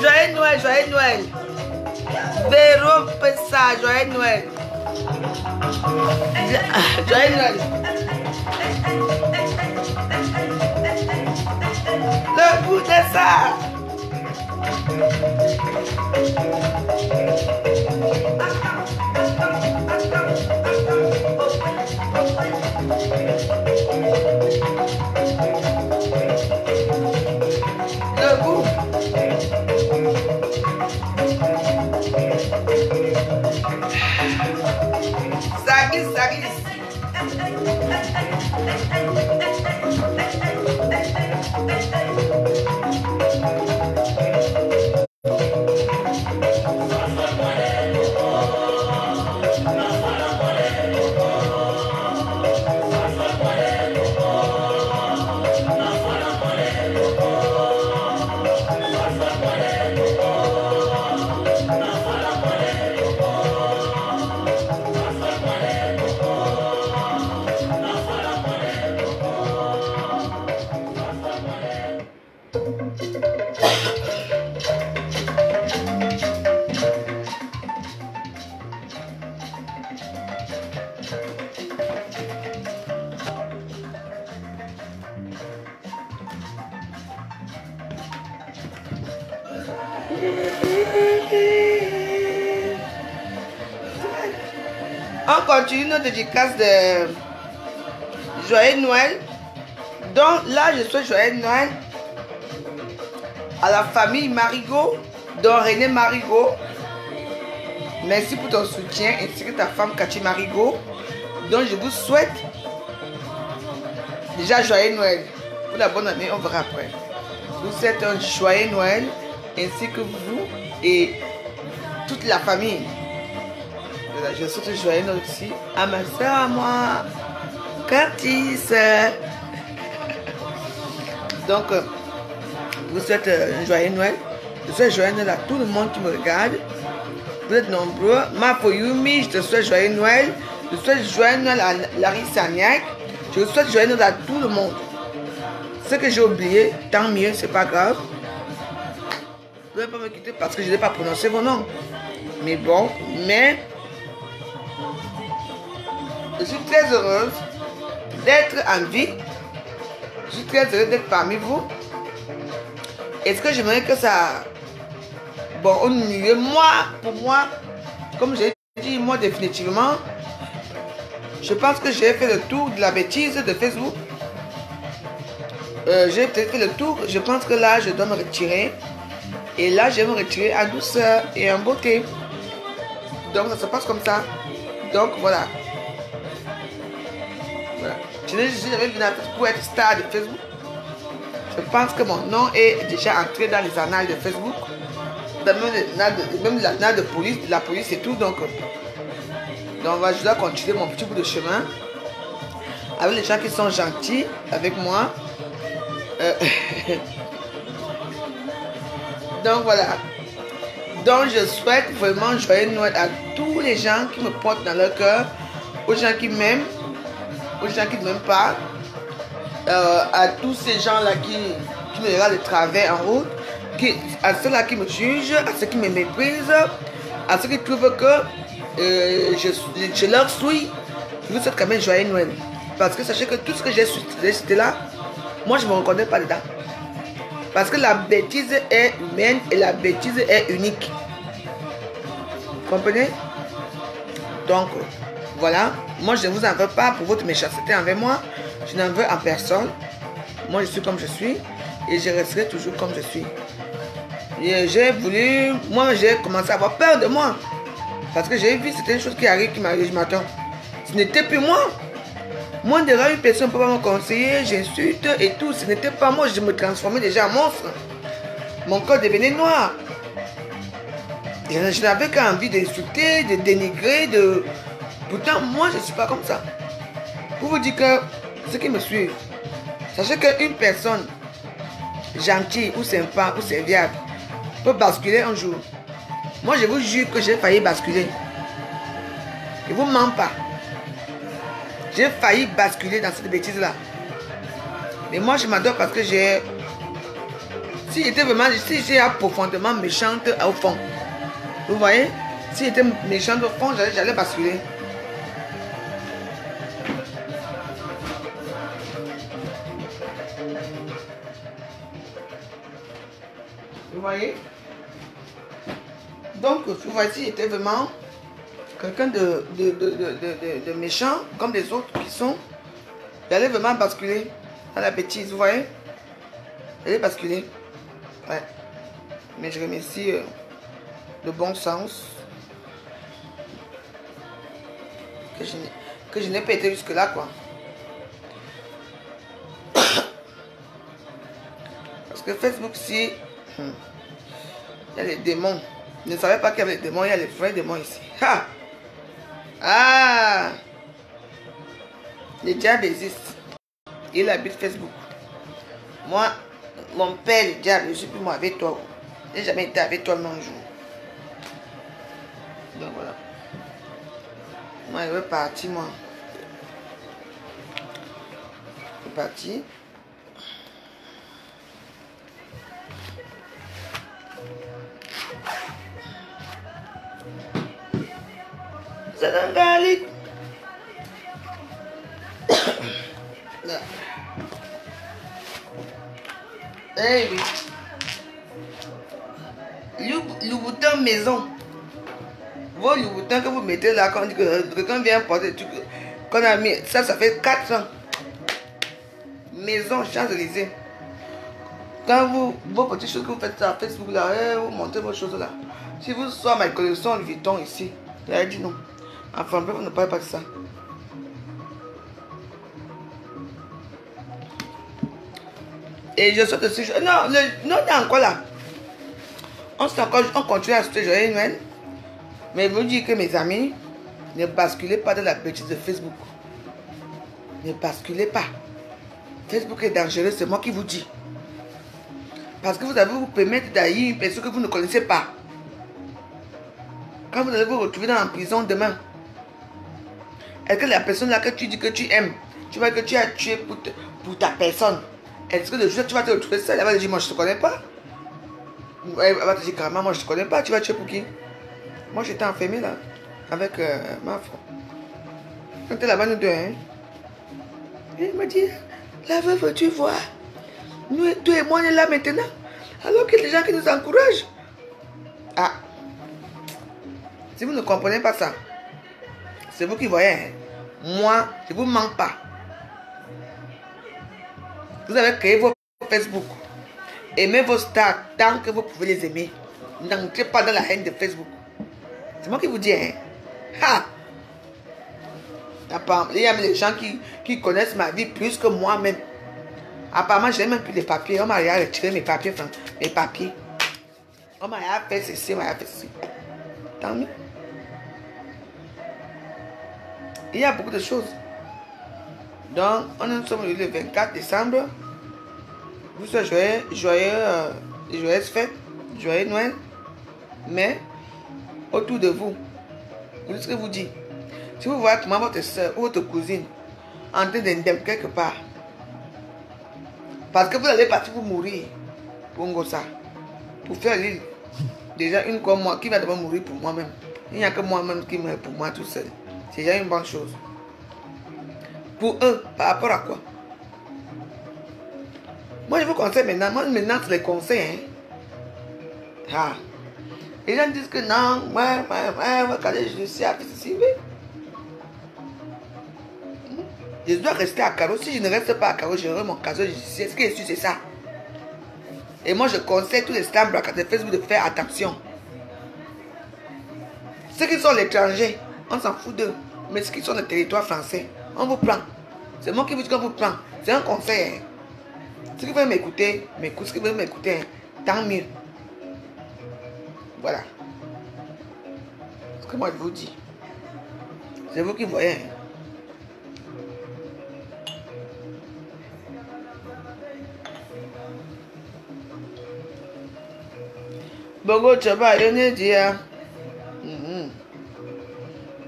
Joyeux Noël, joyeux Noël. Véro Pessa, joyeux Noël. Joyeux Noël. Le goût de ça. Le goût. Ça glisse, ça glisse. On continue notre dédicace de Joyeux Noël. Donc là, je souhaite Joyeux Noël à la famille Marigot, dont René Marigot. Merci pour ton soutien, ainsi que ta femme Cathy Marigot. Donc je vous souhaite déjà Joyeux Noël. Pour la bonne année, on verra après. Je vous souhaite un Joyeux Noël, ainsi que vous et toute la famille. Je souhaite Joyeux Noël aussi à ma soeur, à moi, Curtis. Donc, je vous souhaite un Joyeux Noël. Je souhaite Joyeux Noël à tout le monde qui me regarde. Vous êtes nombreux. Marco Yumi, je te souhaite Joyeux Noël. Je souhaite Joyeux Noël à Larry Sagnac. Je souhaite Joyeux Noël à tout le monde. Ce que j'ai oublié, tant mieux, c'est pas grave. Vous ne pouvez pas me quitter parce que je n'ai pas prononcé vos noms. Mais bon, je suis très heureuse d'être en vie. Je suis très heureuse d'être parmi vous. Est-ce que j'aimerais que ça... Bon, au milieu, pour moi, comme j'ai dit, moi définitivement, je pense que j'ai fait le tour de la bêtise de Facebook. J'ai peut-être fait le tour. Je pense que là, je dois me retirer. Et là, je vais me retirer en douceur et en beauté. Donc, ça se passe comme ça. Donc, voilà. Je n'ai jamais venu pour être star de Facebook. Je pense que mon nom est déjà entré dans les annales de Facebook. Même l'annale de police, la police et tout. Donc je dois continuer mon petit bout de chemin avec les gens qui sont gentils avec moi. Donc voilà. Donc je souhaite vraiment Joyeux Noël à tous les gens qui me portent dans leur cœur, aux gens qui m'aiment, aux gens qui ne m'aiment pas, à tous ces gens-là qui me regardent de travers en route, à ceux-là qui me jugent, à ceux qui me méprisent, à ceux qui trouvent que je leur suis. Je vous souhaite quand même Joyeux Noël. Parce que sachez que tout ce que j'ai cité là, moi je ne me reconnais pas dedans. Parce que la bêtise est humaine et la bêtise est unique. Vous comprenez? Donc, voilà. Moi, je ne vous en veux pas pour votre méchanceté envers moi. Je n'en veux en personne. Moi, je suis comme je suis. Et je resterai toujours comme je suis. J'ai voulu... Moi, j'ai commencé à avoir peur de moi. Parce que j'ai vu certaines choses qui arrivent, qui m'arrivent. Je m'attends. Ce n'était plus moi. Moi, derrière une personne ne peut pas me conseiller, j'insulte et tout. Ce n'était pas moi, je me transformais déjà en monstre. Mon corps devenait noir. Je n'avais qu'envie d'insulter, de dénigrer, de... Pourtant, moi, je ne suis pas comme ça. Pour vous dire que ceux qui me suivent, sachez qu'une personne gentille ou sympa ou serviable peut basculer un jour. Moi, je vous jure que j'ai failli basculer. Je ne vous mens pas. J'ai failli basculer dans cette bêtise-là. Mais moi, je m'adore parce que j'ai... Si j'étais vraiment... Si j'étais profondément méchante au fond. Vous voyez? Si j'étais méchante au fond, j'allais basculer. Vous voyez? Donc, vous voyez, si j'étais vraiment... quelqu'un de méchant, comme les autres qui sont, j'allais vraiment basculer dans la bêtise, vous voyez? J'allais basculer. Ouais. Mais je remercie le bon sens que je n'ai pas été jusque-là, quoi. Parce que Facebook, si il y a les démons. Je ne savais pas qu'il y avait les démons, il y a les vrais démons ici. Ha! Ah! Le diable existe. Il habite Facebook. Moi, mon père, le diable, je ne suis plus moi avec toi. Je n'ai jamais été avec toi même un jour. Donc voilà. Moi, je veux partir, moi. Je veux partir. C'est un garlic. Eh oui. Louboutin maison. Vos louboutins que vous mettez là quand quelqu'un vient porter des trucs qu'on a mis. Ça fait 4 ans. Maison Champs-Élysées. Quand vos petites choses que vous faites sur Facebook là, vous montez vos choses là. Si vous sortez ma collection Louis Vuitton ici, j'avais dit non. Enfin, vous ne parlez pas de ça. Et je saute aussi. Non, non, il y a encore là. On continue à sauter joyeux Noël. Mais je vous dis que mes amis, ne basculez pas dans la bêtise de Facebook. Ne basculez pas. Facebook est dangereux, c'est moi qui vous dis. Parce que vous allez vous permettre d'haïr une personne que vous ne connaissez pas. Quand vous allez vous retrouver dans la prison demain, est-ce que la personne là que tu dis que tu aimes, tu vois que tu as tué pour ta personne, est-ce que le jour où tu vas te retrouver seul, elle va te dire moi je ne te connais pas? Elle va te dire carrément moi je ne te connais pas, tu vas tuer pour qui? Moi j'étais enfermé là, avec ma femme. On était là-bas nous deux. Hein? Et il m'a dit, la veuve tu vois, nous, toi et moi on est là maintenant, alors qu'il y a des gens qui nous encouragent. Ah, si vous ne comprenez pas ça, c'est vous qui voyez. Hein? Moi, je ne vous manque pas. Vous avez créé vos Facebook. Aimez vos stars tant que vous pouvez les aimer. N'entrez pas dans la haine de Facebook. C'est moi qui vous dis. Hein? Ha! Il y a des gens qui connaissent ma vie plus que moi-même. Apparemment, je n'ai même plus les papiers. On m'a retiré mes papiers. Enfin, mes papiers. On m'a fait ceci, on m'a fait ceci. Tant mieux. Il y a beaucoup de choses. Donc, on est le 24 décembre. Vous souhaitez joyeuses fêtes, joyeux Noël. Mais, autour de vous, vous dites ce que vous dites. Si vous voyez comment votre soeur ou votre cousine en train d'indemne quelque part, parce que vous allez partir pour mourir, pour Ngosa, pour faire l'île. Déjà, une comme moi, qui va d'abord mourir pour moi-même. Il n'y a que moi-même qui meurt pour moi tout seul. C'est déjà une bonne chose. Pour eux, par rapport à quoi? Moi, je vous conseille maintenant. Moi, maintenant, c'est les conseils. Hein? Ah. Les gens disent que non, moi, quand je suis à ceci, oui. Je dois rester à Caro. Si je ne reste pas à Caro, j'aurai mon casier judiciaire. Ce qui est sûr, c'est ça. Et moi, je conseille tous les stars de Facebook de faire attention. Ceux qui sont l'étranger, on s'en fout d'eux. Mais ceux qui sont le territoire français, on vous prend. C'est moi qui vous dis qu'on vous prend. C'est un conseil. Hein. Ceux qui veulent m'écouter, m'écoutent. Ceux qui veulent m'écouter, hein, tant mieux. Voilà. Ce que moi je vous dis. C'est vous qui voyez. Hein. Bongo Tchaba, Yonedia.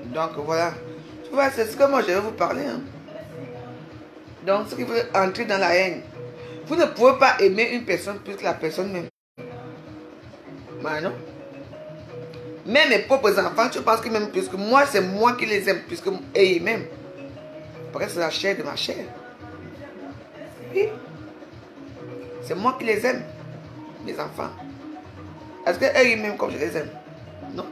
Donc voilà. Tu vois, c'est ce que moi je vais vous parler. Hein. Donc, ce qui veut entrer dans la haine. Vous ne pouvez pas aimer une personne plus que la personne même. Bah non. Même mes propres enfants, tu penses qu'ils m'aiment plus que moi, c'est moi qui les aime plus que eux même. Parce que c'est la chair de ma chair. Oui. C'est moi qui les aime, mes enfants. Est-ce qu'elles m'aiment comme je les aime? Non.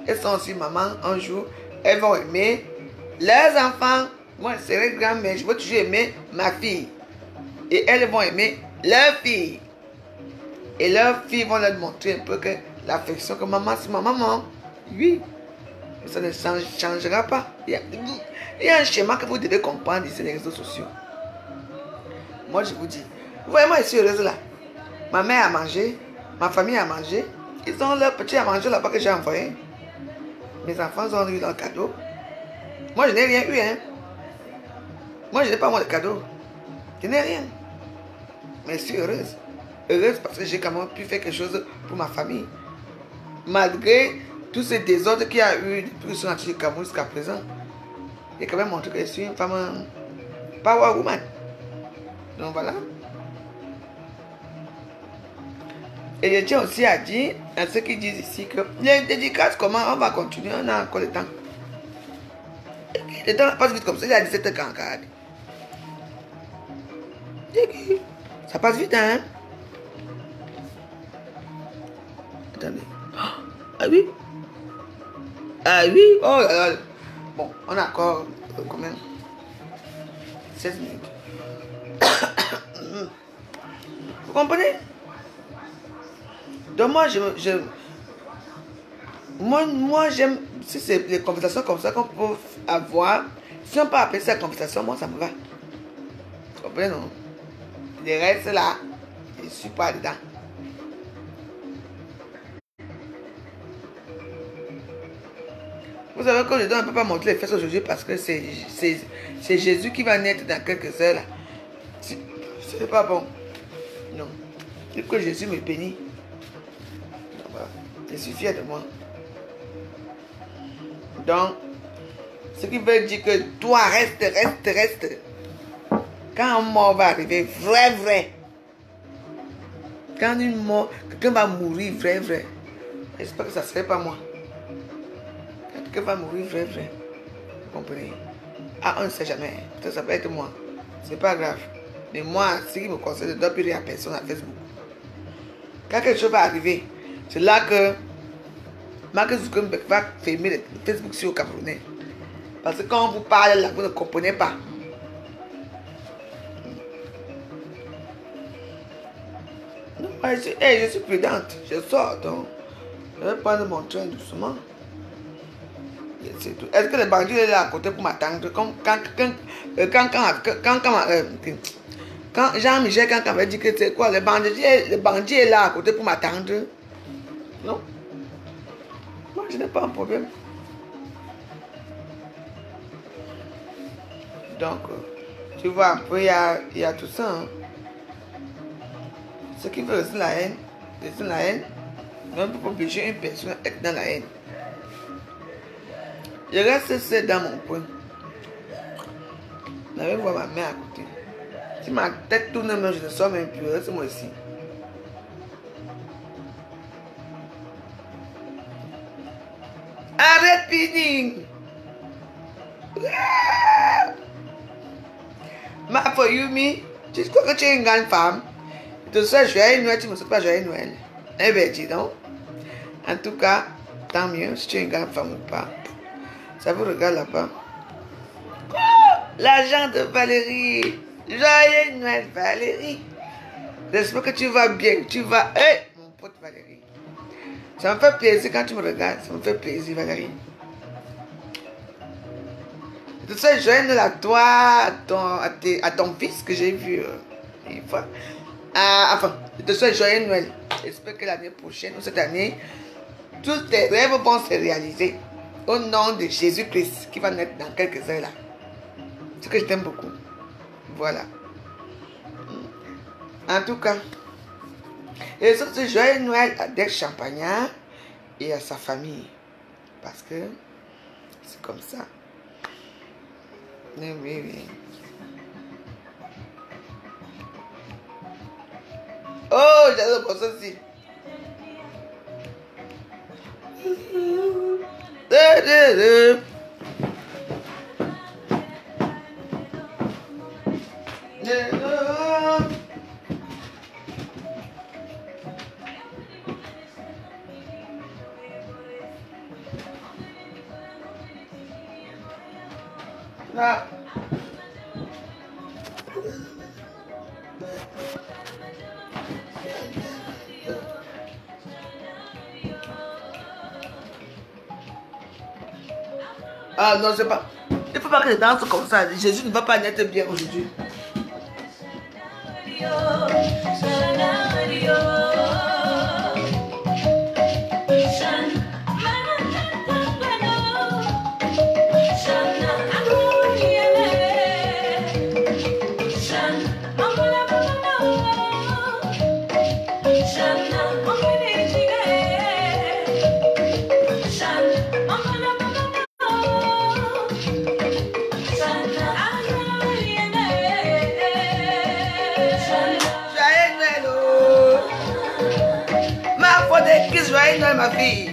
Elles sont aussi maman un jour. Elles vont aimer leurs enfants. Moi, je serai grand-mère. Je veux toujours aimer ma fille. Et elles vont aimer leur fille. Et leurs filles vont leur montrer un peu que l'affection que maman, c'est ma maman. Oui. Mais ça ne changera pas. Il y a un schéma que vous devez comprendre ici, les réseaux sociaux. Moi, je vous dis. Vous voyez, moi, je suis heureuse là. Ma mère a mangé. Ma famille a mangé. Ils ont leur petit à manger là-bas que j'ai envoyé. Mes enfants ont eu leur cadeau. Moi, je n'ai rien eu, hein. Moi, je n'ai pas moi de cadeau. Je n'ai rien. Mais je suis heureuse. Heureuse parce que j'ai quand même pu faire quelque chose pour ma famille. Malgré tous ces désordres qu'il y a eu depuis que je suis rentrée au Cameroun jusqu'à présent. J'ai quand même montré que je suis une femme power woman. Donc voilà. Et je tiens aussi à dire à ceux qui disent ici que les dédicaces, comment on va continuer, on a encore le temps. Le temps passe vite comme ça. Il est à 17h44. Ça passe vite, hein? Attendez. Ah oui? Ah oui? Oh là là. Bon, on a encore combien? 16 minutes. Vous comprenez? Donc moi j'aime, si c'est les conversations comme ça qu'on peut avoir, si on peut appeler ça conversation, moi ça me va. Vous comprenez, non? Les restes là, je ne suis pas dedans. Vous savez que je ne peux pas montrer les fesses aujourd'hui parce que c'est Jésus qui va naître dans quelques heures là. C'est pas bon. Non. Et que Jésus me bénit. Je suis fier de moi. Donc, ce qui veut dire que toi, reste. Quand un mort va arriver, vrai. Quand une mort, quelqu'un va mourir, vrai. J'espère que ça ne serait pas moi. Quand quelqu'un va mourir, vrai. Vous comprenez? Ah, on ne sait jamais. Ça peut être moi. C'est pas grave. Mais moi, ce qui me concerne, je ne dois plus rien à personne à Facebook. Quand quelque chose va arriver, c'est là que Mark Zuckerberg va fermer le Facebook sur le Camerounais. Parce que quand on vous parle là, vous ne comprenez pas. Non, je suis prudente. Je sors donc. Je vais prendre mon train doucement. Est-ce que le bandit est là à côté pour m'attendre? Quand Jean-Michel, quand avait dit que c'est quoi, le bandit est là à côté pour m'attendre. Non? Moi, je n'ai pas un problème. Donc, tu vois un peu, il y a tout ça. Hein. Ce qui veut aussi la haine, même pour obliger une personne à être dans la haine. Je reste seul dans mon coin. Je vais voir ma mère à côté. Si ma tête tourne, même je ne sors même plus. Reste moi ici. Arrête, Pini! Ma for you, me. Tu crois que tu es une grande femme? Tu te souhaites joyeux Noël, tu ne me souhaites pas joyeux Noël. Eh bien, dis donc. En tout cas, tant mieux si tu es une grande femme ou pas. Ça vous regarde là-bas. Oh, l'argent de Valérie. Joyeux Noël, Valérie. J'espère que tu vas bien. Tu vas. Hey, mon pote Valérie. Ça me fait plaisir quand tu me regardes. Ça me fait plaisir, Valérie. Je te souhaite joyeux Noël à toi, à ton fils que j'ai vu une fois. Enfin, je te souhaite joyeux Noël. J'espère que l'année prochaine ou cette année, tous tes rêves vont se réaliser. Au nom de Jésus-Christ qui va naître dans quelques heures là. C'est que je t'aime beaucoup. Voilà. En tout cas, et surtout joyeux Noël à Dex Champagnat et à sa famille. Parce que c'est comme ça. Oui. Oh, j'adore pour ça aussi. Là. Ah non, c'est pas. Il ne faut pas que je danse comme ça. Jésus ne va pas naître bien aujourd'hui. Joyeux Noël, ma fille.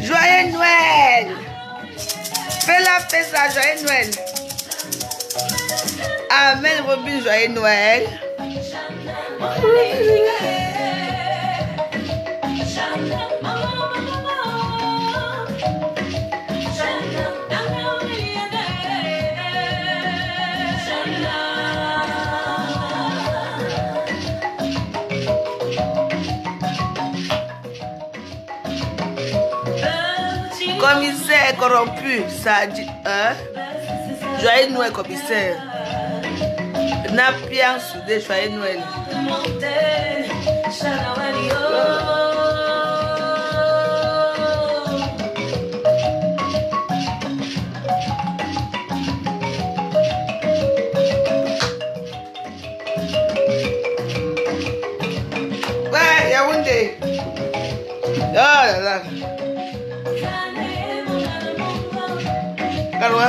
Joyeux Noël! Fais la fête à Joyeux Noël! Amen, Robin, Joyeux Noël! Commissaire corrompu, ça dit Joyeux Noël, commissaire. Napian soudé, Joyeux Noël. Ouais, Yaoundé. Oh là là. Calma.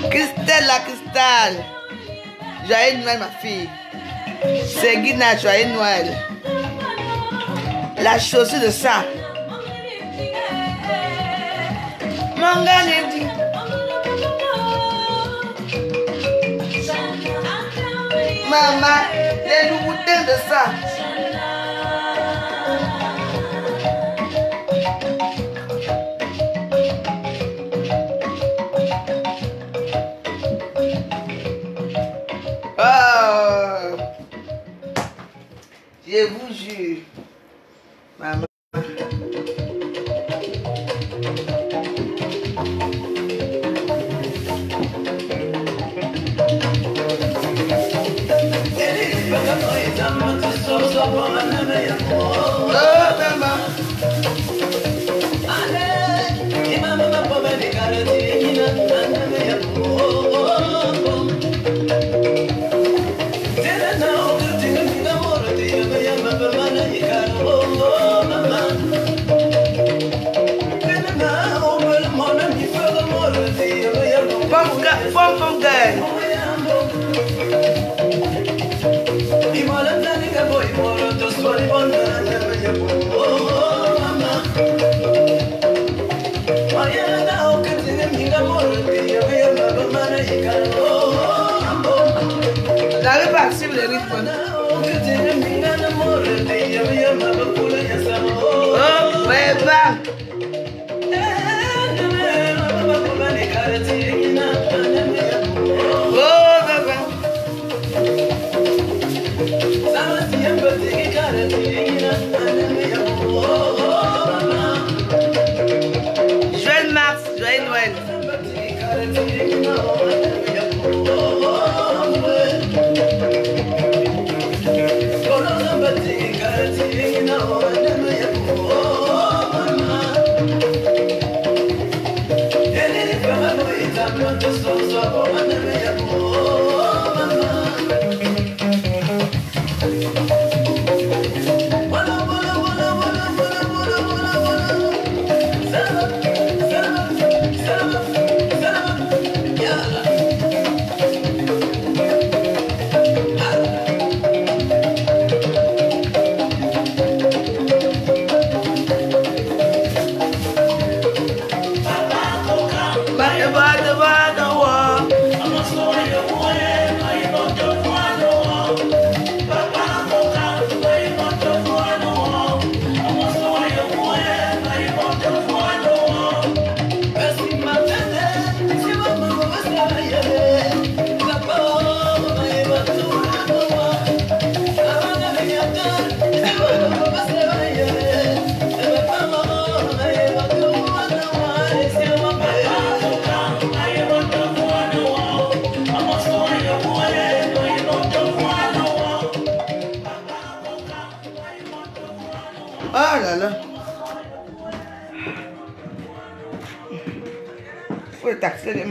Christelle, la Cristal. Joyeux Noël, ma fille. C'est Guina, Joyeux Noël. La chaussure de ça. Mon gars, dit. Maman, les nouveautés de ça. Oh, je vous jure, maman. J'arrive pas à suivre le rythme. Oh, ouais, va. Joyeux Mars, joyeux Noël.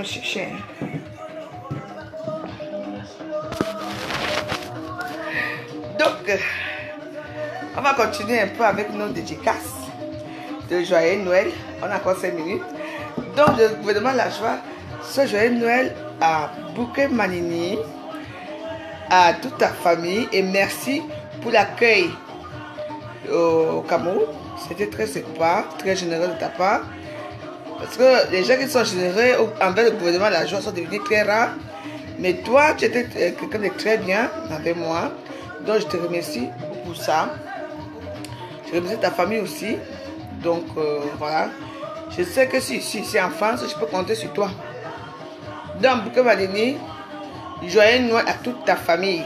chercher. Hein. Donc, on va continuer un peu avec nos dédicaces de Joyeux Noël. On a encore 5 minutes. Donc, je vous demande la joie. Ce Joyeux Noël à Bouquet Manini, à toute ta famille, et merci pour l'accueil au Cameroun. C'était très sympa, très généreux de ta part. Parce que les gens qui sont généreux envers le gouvernement, la joie sont devenus très rares. Mais toi, tu étais quelqu'un de très bien avec moi. Donc, je te remercie pour ça. Je remercie ta famille aussi. Donc, voilà. Je sais que si c'est en France, je peux compter sur toi. Donc, Bouquet Manini, joyeux Noël à toute ta famille.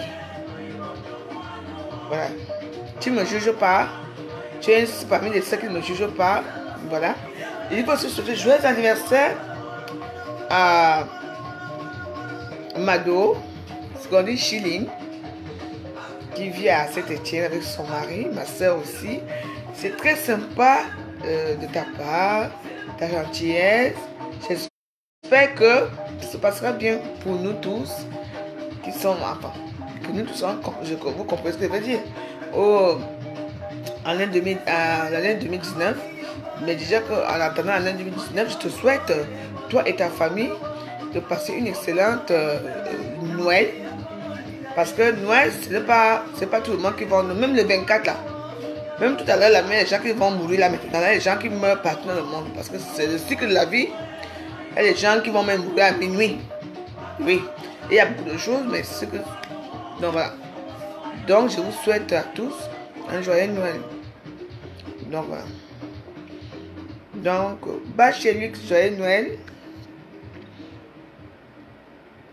Voilà. Tu ne me juges pas. Tu es parmi les ceux qui ne me jugent pas. Voilà. Et il faut aussi souhaiter joyeux anniversaire à Mado, ce qu'on dit Chilling, qui vit à Saint-Étienne avec son mari, ma soeur aussi. C'est très sympa de ta part, ta gentillesse. J'espère que ça se passera bien pour nous tous qui sommes enfants. Que nous tous, vous comprenez ce que je veux dire. En l'année 2019, mais déjà qu'en attendant l'année 2019, je te souhaite, toi et ta famille, de passer une excellente Noël. Parce que Noël, c'est pas tout le monde qui va, même le 24 là. Même tout à l'heure, là, mais les gens qui vont mourir là, maintenant, les gens qui meurent partout dans le monde. Parce que c'est le cycle de la vie. Il y a des gens qui vont même mourir à minuit. Oui. Et il y a beaucoup de choses, mais c'est que. Donc voilà. Donc je vous souhaite à tous un joyeux Noël. Donc voilà. Donc, bas chez lui, joyeux Noël.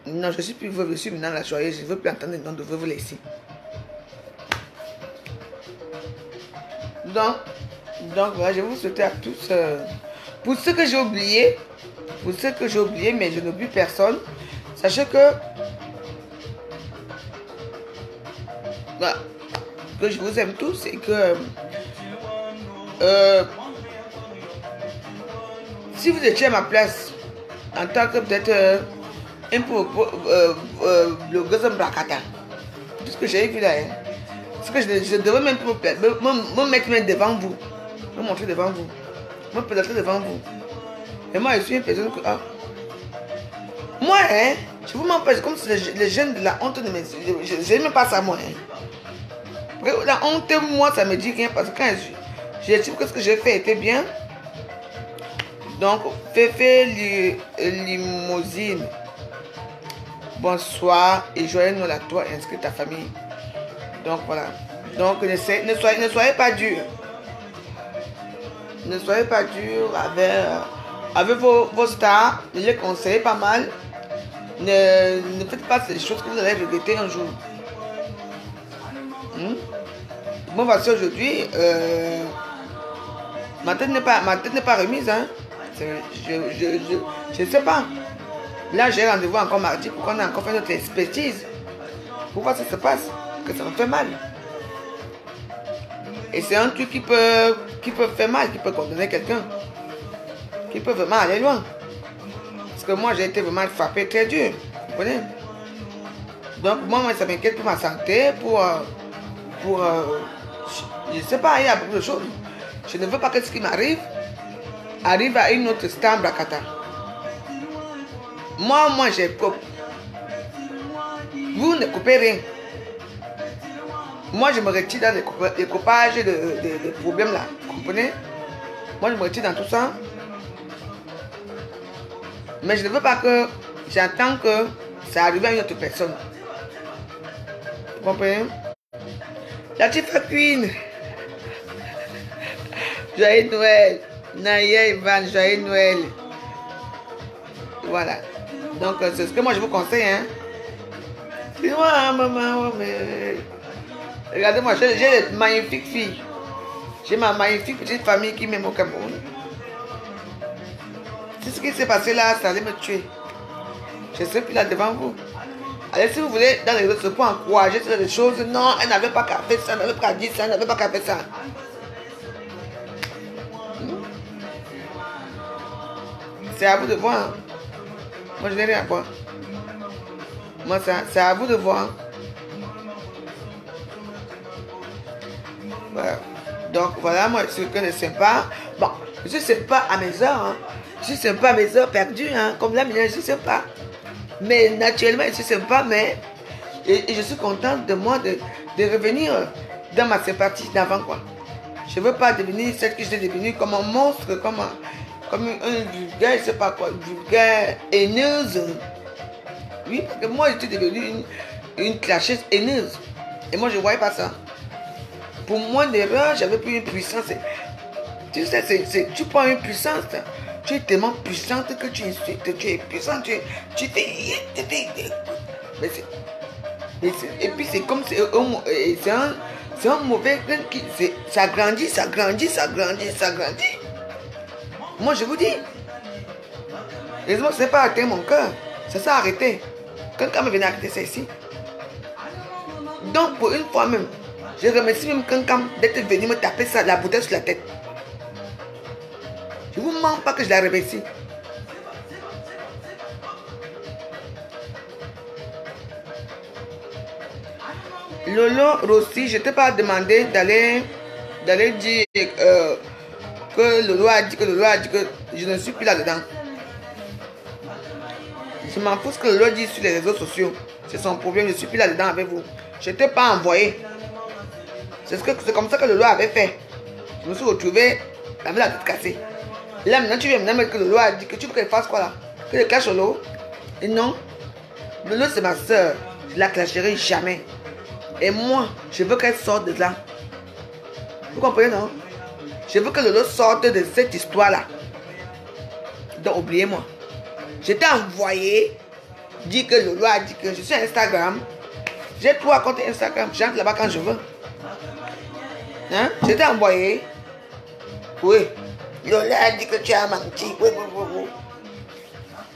Non, je suis plus veuve, je suis maintenant la joyeuse. Je ne veux plus entendre le nom de veuve ici. Donc voilà, je vous souhaite à tous. Pour ceux que j'ai oubliés, mais je n'oublie personne, sachez que voilà, que je vous aime tous et que si vous étiez à ma place en tant que peut-être un peu blogueuse Mbrakata, tout ce que j'ai vu là, hein, ce que je devrais même me mettre même devant vous, me montrer devant vous, me présenter devant vous. Et moi, je suis une personne que... Ah, moi, hein, je vous m'empêche comme si les jeunes de la honte ne me... Je n'aime pas ça, moi. Hein. La honte, moi, ça me dit rien parce que quand j'ai dit que ce que j'ai fait était bien. Donc, Féfé Limousine, bonsoir et joyeux Noël à toi, inscris ta famille. Donc, voilà. Donc, ne soyez pas dur. Ne soyez pas dur avec vos stars. Ne les conseillez pas mal. Ne faites pas ces choses que vous allez regretter un jour. Bon, voici aujourd'hui. Ma tête n'est pas remise. Hein. Je ne sais pas. Là, j'ai rendez-vous encore mardi pour qu'on ait encore fait notre expertise. Pour voir ce qui se passe. Que ça me fait mal. Et c'est un truc qui peut faire mal, qui peut condamner quelqu'un. Qui peut vraiment aller loin. Parce que moi, j'ai été vraiment frappé très dur. Vous comprenez? Donc, moi, ça m'inquiète pour ma santé, je ne sais pas, il y a beaucoup de choses. Je ne veux pas que ce qui m'arrive arrive à une autre star Mbrakata. Moi, j'ai coupe. Vous ne coupez rien. Moi, je me retire dans les coupages de problèmes là. Vous comprenez? Moi, je me retire dans tout ça. Mais je ne veux pas que j'entends que ça arrive à une autre personne. Vous comprenez? La Tifa Queen. Joyeux Noël. Naya Ivan, joyeux Noël. Voilà. Donc, c'est ce que moi je vous conseille. Hein. Dis-moi, maman, mais... Regardez-moi, j'ai une magnifique fille. J'ai ma magnifique petite famille qui m'aime au Cameroun. C'est ce qui s'est passé là, ça allait me tuer. Je ne serai plus là devant vous. Allez, si vous voulez, dans les autres, pour encourager toutes les choses, non, elle n'avait pas qu'à faire ça, elle n'avait pas qu'à dire ça, elle n'avait pas qu'à faire ça. C'est à vous de voir. Moi, je n'ai rien à voir. Moi, c'est à vous de voir. Voilà. Donc, voilà, moi, je suis quelqu'un de sympa. Bon, je suis sympa à mes heures. Hein. Je suis sympa à mes heures perdues. Hein. Comme là, je suis sympa. Mais naturellement, je suis sympa, mais... Et je suis contente de moi de revenir dans ma sympathie d'avant, quoi. Je ne veux pas devenir celle que j'étais devenue comme un monstre, comme un vulgaire, je ne sais pas quoi, vulgaire, haineuse. Oui, parce que moi, j'étais devenue une clasheuse haineuse. Et moi, je ne voyais pas ça. Pour moi, l'erreur, j'avais plus une puissance. Tu sais, tu prends une puissance. Tu es tellement puissante que tu insultes, tu es puissante, tu fais... Et puis c'est comme c'est un mauvais grain qui ça grandit. Moi je vous dis, heureusement ce n'est pas atteint mon cœur, ça s'est arrêté. Quelqu'un me venait arrêter ça ici. Donc pour une fois même, je remercie même quelqu'un d'être venu me taper ça, la bouteille sur la tête. Je ne vous mens pas que je la remercie. Lolo Rossi, je ne t'ai pas demandé d'aller dire que Lolo a dit que je ne suis plus là-dedans. Je m'en fous ce que Lolo dit sur les réseaux sociaux. C'est son problème, je ne suis plus là-dedans avec vous. Je ne t'ai pas envoyé. C'est comme ça que Lolo avait fait. Je me suis retrouvé avec la tête cassée. Là maintenant tu viens me dire que Lolo a dit que tu veux qu'elle fasse quoi là? Que je clash Lolo? Et non. Lolo c'est ma soeur. Je ne la clasherai jamais. Et moi, je veux qu'elle sorte de là. Vous comprenez, non? Je veux que Lolo sorte de cette histoire-là. Donc, oubliez-moi. Je t'ai envoyé, dit que Lolo a dit que je suis sur Instagram. J'ai 3 comptes Instagram. J'entre là-bas quand je veux. Hein? Je t'ai envoyé. Oui. Lolo a dit que tu as menti. Oui.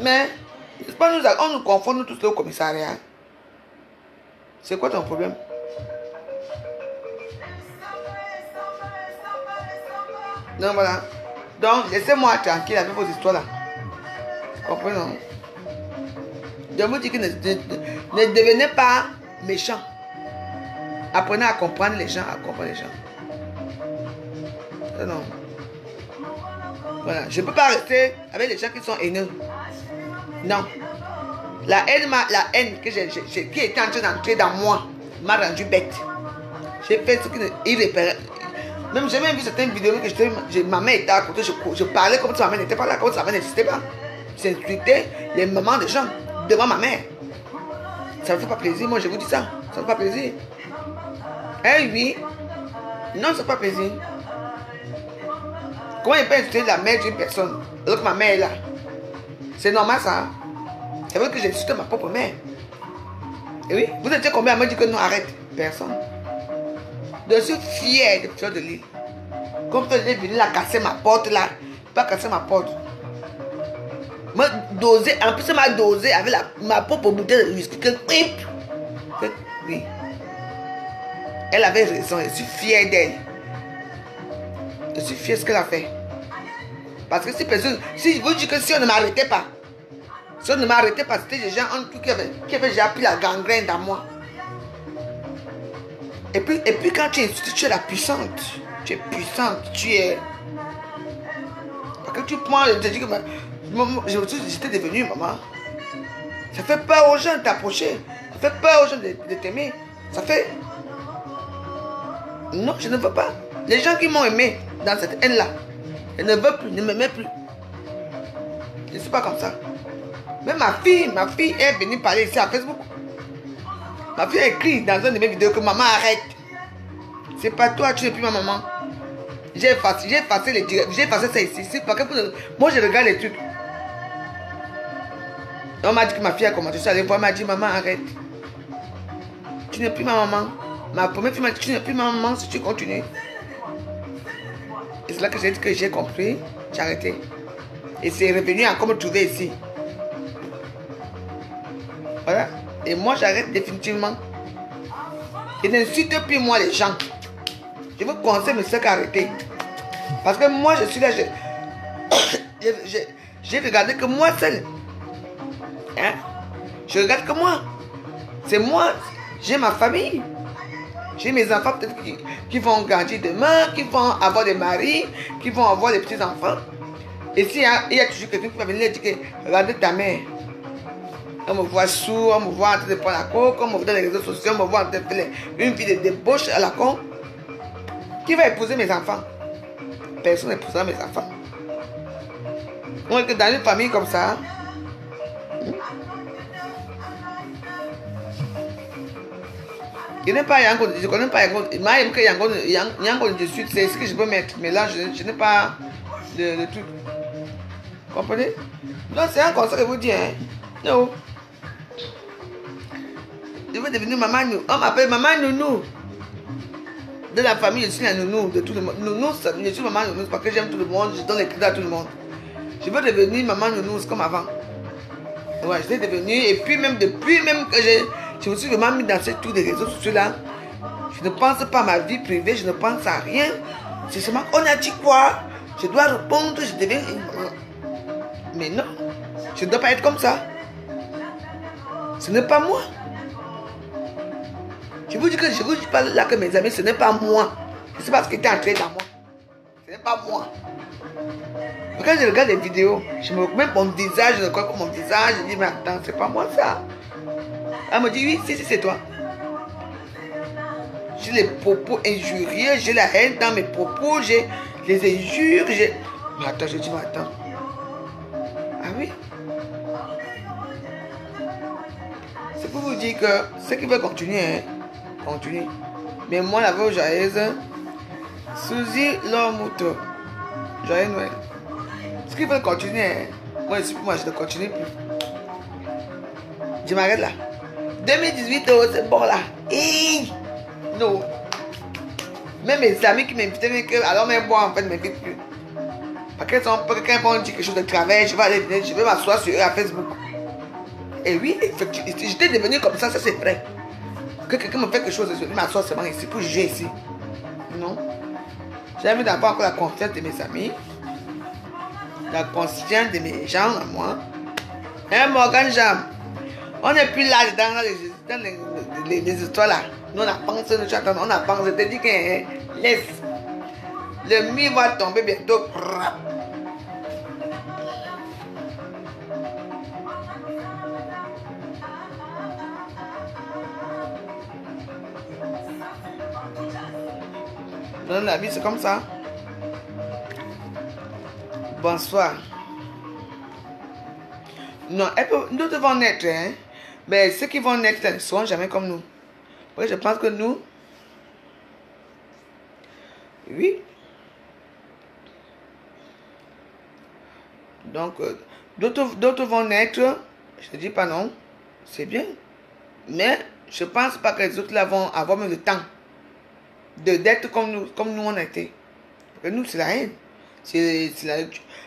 Mais, c'est pas on nous confond nous tous au commissariat. C'est quoi ton problème? Non, voilà. Donc, laissez-moi tranquille avec vos histoires là. Comprenez, non? Je vous dis que ne devenez pas méchants. Apprenez à comprendre les gens, Non. Voilà. Je ne peux pas rester avec les gens qui sont haineux. Non. La haine qui était en train d'entrer dans moi m'a rendu bête. J'ai fait ce qui est irréparable. Même j'ai même vu certaines vidéos que ma mère était à côté, je parlais comme si ma mère n'était pas là, comme si ma mère n'existait pas. J'insultais les mamans des gens devant ma mère. Ça ne me fait pas plaisir, moi je vous dis ça. Ça ne me fait pas plaisir. Eh oui. Non, ça ne fait pas plaisir. Comment il peut insulter la mère d'une personne alors que ma mère est là? C'est normal ça. C'est vrai que j'ai insulté ma propre mère. Et oui, vous étiez combien à me dire que non, arrête? Personne. Je suis fier de Fleur de Lys. Comme Fleur de Lys est venue là casser ma porte là. Pas casser ma porte. Me doser, en plus elle m'a dosé avec ma propre bouteille de whisky. Oui. Elle avait raison, je suis fier d'elle. Je suis fier de ce qu'elle a fait. Parce que si je vous dis que si on ne m'arrêtait pas, c'était des gens en tout qui avaient déjà pris la gangrène dans moi. Et puis quand tu es la puissante, tu es puissante, tu es... Parce que tu prends, je te dis que j'étais devenue maman. Ça fait peur aux gens de t'approcher. Ça fait peur aux gens de t'aimer. Ça fait... Non, je ne veux pas. Les gens qui m'ont aimé dans cette haine-là, je ne veux plus, ne m'aimaient plus. Je ne suis pas comme ça. Même ma fille est venue parler ici à Facebook. Ma fille a écrit dans une de mes vidéos que maman arrête. C'est pas toi, tu n'es plus ma maman. J'ai effacé ça ici. C'est parce que moi je regarde les trucs. On m'a dit que ma fille a commencé. Je suis allée voir, elle m'a dit maman arrête. Tu n'es plus ma maman. Ma première fille m'a dit tu n'es plus ma maman si tu continues. Et c'est là que j'ai dit que j'ai compris. J'ai arrêté. Et c'est revenu encore me trouver ici. Voilà. Et moi j'arrête définitivement. Et n'insulte plus moi les gens. Je vous conseille mes soeurs qu'arrêter. Parce que moi je suis là. J'ai regardé que moi seul. Hein? Je regarde que moi. C'est moi. J'ai ma famille. J'ai mes enfants peut-être qui vont grandir demain, qui vont avoir des maris, qui vont avoir des petits-enfants. Et s'il y a toujours quelqu'un qui va venir et dire que regardez ta mère. On me voit sourd, on me voit en train de prendre la coke, on me voit dans les réseaux sociaux, on me voit en train de faire une vie de débauche à la con. Qui va épouser mes enfants? Personne n'épousera mes enfants. Donc dans une famille comme ça, je n'ai pas Yango, je ne connais pas Yango. Il m'a dit que Yango de suite, c'est ce que je peux mettre. Mais là, je n'ai pas de truc. Vous comprenez? Non, c'est un conseil que je vous dis. Hein. Non. Je veux devenir maman nounou. On m'appelle maman nounou. De la famille, je suis la nounou de tout le monde. Nounou, je suis maman nounou parce que j'aime tout le monde. Je donne les crédits à tout le monde. Je veux devenir maman nounou comme avant. Ouais, je l'ai devenu. Et puis même depuis même que je me suis vraiment mis dans ces trucs des réseaux sociaux là. Je ne pense pas à ma vie privée, je ne pense à rien. C'est seulement on a dit quoi? Je dois répondre, je deviens une maman. Mais non, je ne dois pas être comme ça. Ce n'est pas moi. Je vous dis que je vous dis pas là que mes amis, ce n'est pas moi. Je ne sais pas ce qui était entré dans moi. Ce n'est pas moi. Quand je regarde les vidéos, je me remets mon visage, je crois que mon visage, je dis mais attends, c'est pas moi ça. Elle me dit oui, si, c'est toi. J'ai les propos injurieux, j'ai la haine dans mes propos, j'ai les injures, j'ai... Mais attends, je dis mais attends. Ah oui? C'est pour vous dire que ceux qui veulent continuer, hein, continuer. Mais moi, la voix joyeuse, Suzy Lormuto, joyeux Noël. Ceux qui veulent continuer, hein, moi je ne continue plus. Je m'arrête là. 2018, oh, c'est bon là. Non. Même mes amis qui m'invitaient, alors même moi en fait ne m'invitent plus. Parce que quand ils vont dire quelque chose de travail, je vais m'asseoir sur eux à Facebook. Et oui, effectivement, j'étais devenu comme ça c'est vrai. Que quelqu'un me fait quelque chose, je vais m'asseoir seulement ici pour juger ici. Non. J'ai envie d'avoir encore la confiance de mes amis, la confiance de mes gens à moi. Hein, Morgan Jam, on n'est plus là dans les histoires là. Nous on avance, on avance. Je te dis que hein, laisse. Le mur va tomber bientôt. Dans la vie, c'est comme ça. Bonsoir. Non, nous devons naître, hein. Mais ceux qui vont naître ne seront jamais comme nous. Oui, je pense que nous... Oui. Donc, d'autres vont naître. Je ne dis pas non. C'est bien. Mais je ne pense pas que les autres là vont avoir même le temps d'être comme nous on a été. Parce que nous, c'est la haine.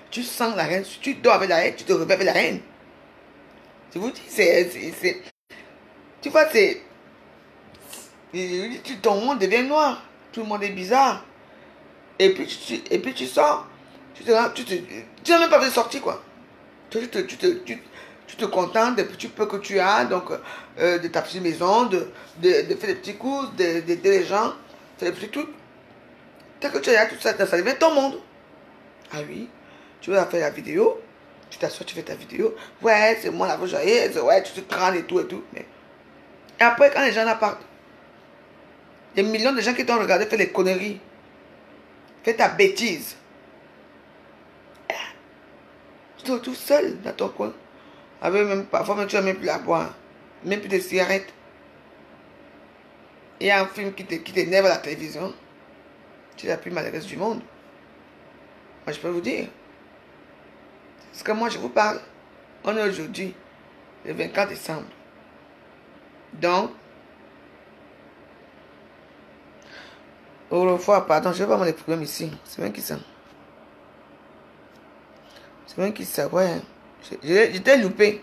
Tu sens la haine. Si tu dors avec la haine, tu te réveilles avec la haine. Je vous dis, tu vois, ton monde devient noir. Tout le monde est bizarre. Et puis tu sors. Tu n'as même pas besoin de sortir, quoi. Tu te contentes des petits peu que tu as, donc de ta petite maison, de faire des petits coups, d'aider les gens, faire des petits trucs. Tant que tu as tout ça, ça devient ton monde. Ah oui, tu vas faire la vidéo, tu t'assois, tu fais ta vidéo. Ouais, c'est moi la voix joyeuse, ouais, tu te crânes et tout et tout. Mais... Et après, quand les gens en parlent, des millions de gens qui t'ont regardé faire les conneries, fais ta bêtise. Tu te retrouves seul dans ton coin. Avec même, parfois, même, tu n'as même plus la boire, même plus de cigarettes. Il y a un film qui t'énerve à la télévision. Tu es la plus malheureuse du monde. Moi, je peux vous dire. Parce que moi, je vous parle. On est aujourd'hui, le 24 décembre. Donc, autrefois, pardon, je ne vais pas les problèmes ici. C'est bien qui ça. C'est bien qui ça, ouais. J'étais loupé.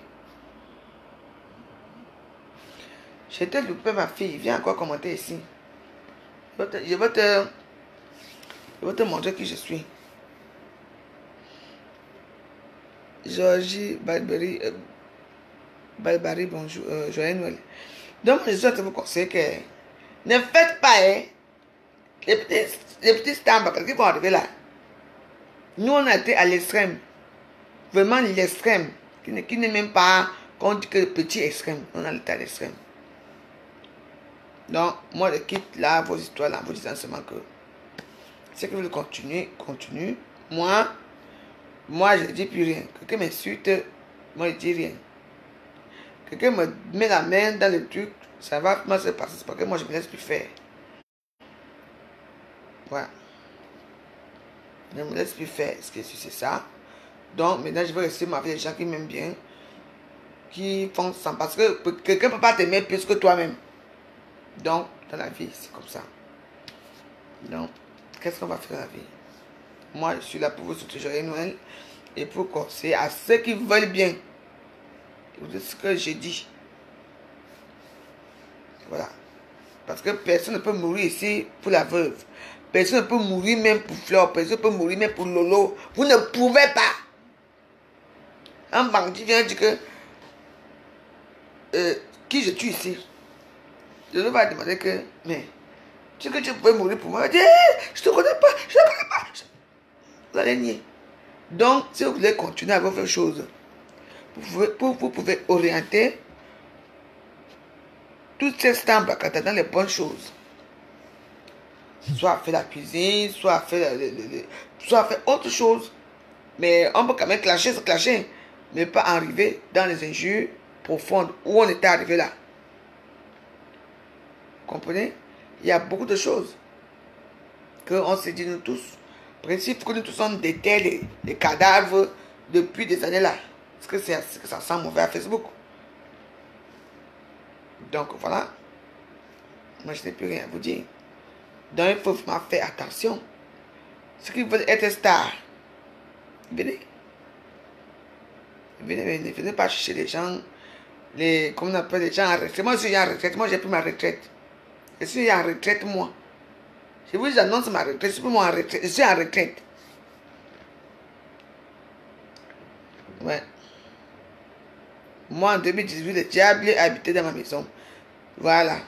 J'étais loupé, ma fille. Viens encore commenter ici. Je vais te montrer qui je suis. Georgie Badbury. Balbari, bonjour, joyeux Noël. Donc, je suis en train de vous conseiller que ne faites pas les petits stamps qui vont arriver là. Nous, on a été à l'extrême. Vraiment l'extrême. Qui n'est même pas, qu'on dit que le petit extrême. On a été à l'extrême. Donc, moi, je quitte là vos histoires là, en vous disant seulement que si vous voulez continuer, continue. Moi, je ne dis plus rien. Quelqu'un m'insulte, moi, je ne dis rien. Quelqu'un me met la main dans le truc, ça va comment se passer. C'est parce que moi, je ne me laisse plus faire. Voilà. Je ne me laisse plus faire. Ce que c'est ça. Donc, maintenant, je vais rester avec les gens qui m'aiment bien, qui font ça. Parce que quelqu'un ne peut pas t'aimer plus que toi-même. Donc, dans la vie, c'est comme ça. Donc, qu'est-ce qu'on va faire dans la vie? Moi, je suis là pour vous souhaiter joyeux Noël et pour conseiller à ceux qui veulent bien. C'est ce que j'ai dit. Voilà. Parce que personne ne peut mourir ici pour la veuve. Personne ne peut mourir même pour Flore. Personne ne peut mourir même pour Lolo. Vous ne pouvez pas. Un bandit vient dire que qui je tue ici. Lolo va demander que, mais tu sais que tu peux mourir pour moi. Je dis, je ne te connais pas. Je ne te connais pas. Vous allez nier. Donc, si vous voulez continuer à faire choses, vous pouvez orienter toutes ces stamps dans les bonnes choses. Soit faire la cuisine, soit faire autre chose. Mais on peut quand même clasher, mais pas arriver dans les injures profondes où on était arrivé là. Vous comprenez? Il y a beaucoup de choses qu'on s'est dit nous tous. Principe que nous tous on déterre les cadavres depuis des années là. Parce que ça sent mauvais à Facebook. Donc voilà. Moi je n'ai plus rien à vous dire. Donc il faut vraiment faire attention. Ceux qui veulent être stars, venez. Venez pas chercher les gens, comment on appelle les gens en retraite. Moi je suis en retraite, moi j'ai pris ma retraite. Je suis en retraite moi. Je vous annonce ma retraite, je suis en retraite. Je suis en retraite. Ouais. Moi en 2018, le diable a habité dans ma maison. Voilà.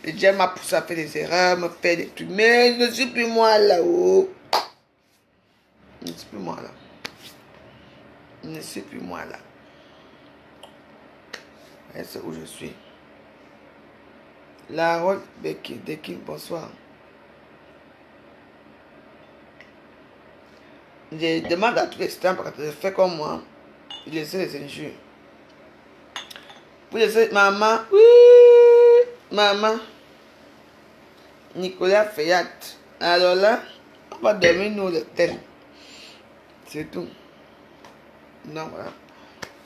Le diable m'a poussé à faire des erreurs, me faire des trucs. Mais je ne suis plus moi là-haut. Je ne suis plus moi là. Je ne suis plus moi là. Et c'est où je suis. La Roche Becky, bonsoir. Je demande à tous les stamps de faire comme moi. Il laisse les injures. Vous laissez maman. Oui. Maman. Nicolas Fayat. Alors là, on va dormir nous le tel. C'est tout. Donc voilà.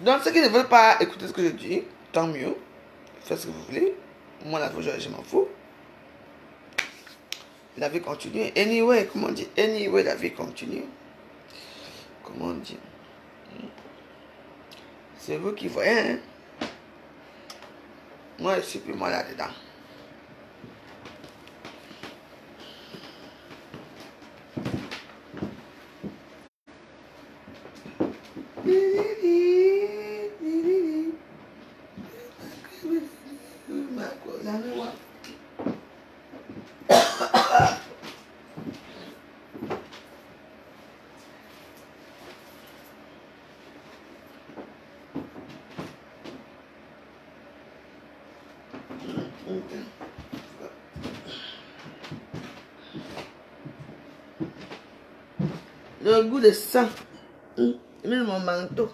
Donc ceux qui ne veulent pas écouter ce que je dis, tant mieux. Faites ce que vous voulez. Moi la je m'en fous. La vie continue. Anyway, comment on dit? Anyway, la vie continue. Comment on dit? C'est vous qui voyez, hein? Moi, je suis plus moi là-dedans. Le goût de sang. Même mon manteau.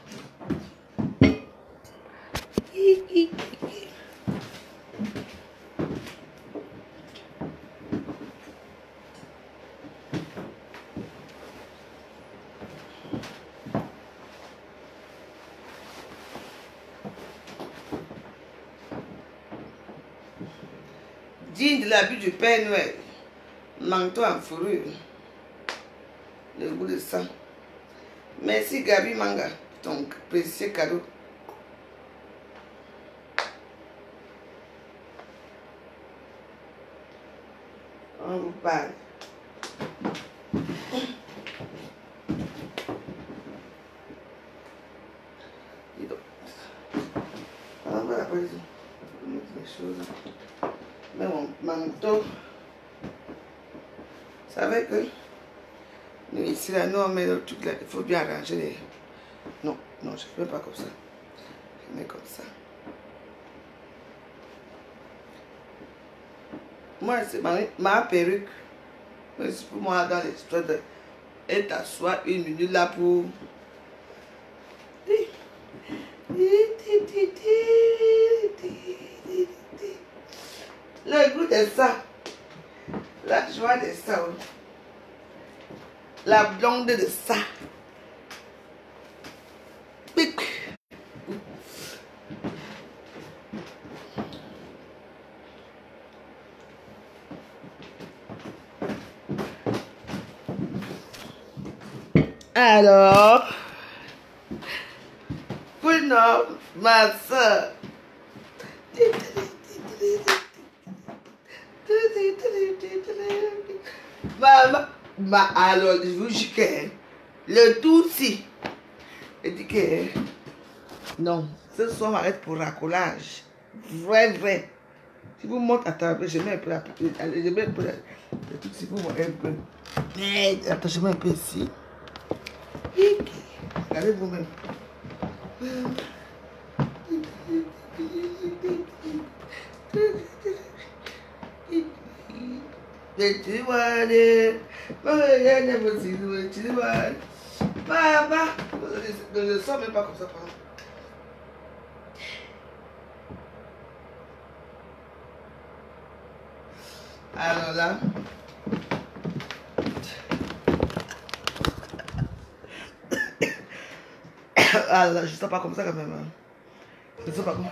Digne de l'habit du Père Noël. Manteau en fourrure. Le goût de sang. Merci Gabi Manga, ton précieux cadeau. On vous parle. après les choses. Mais mon manteau. Vous savez que nous ici là, nous on met le truc là, il faut bien arranger les. Non, non, je ne fais pas comme ça. Je mets comme ça. Moi, c'est ma perruque. C'est pour moi dans l'histoire de. Et t'assois une minute là pour. Le goût de ça. La joie de ça. La blonde de ça. Pic. Alors, pour nous, ma soeur. Alors, je vous dis que le tout si. Je dis que non, ce soir, on m'arrête pour racolage. Vrai. Si vous montez à table, je mets un peu la. Je mets un peu le truc, si vous voyez un peu. Attends, je mets un peu ici. Regardez vous-même. Maman, ne sors même pas comme ça, pardon. Alors là, alors, je ne sens pas comme ça quand même. Je ne sens pas comme ça.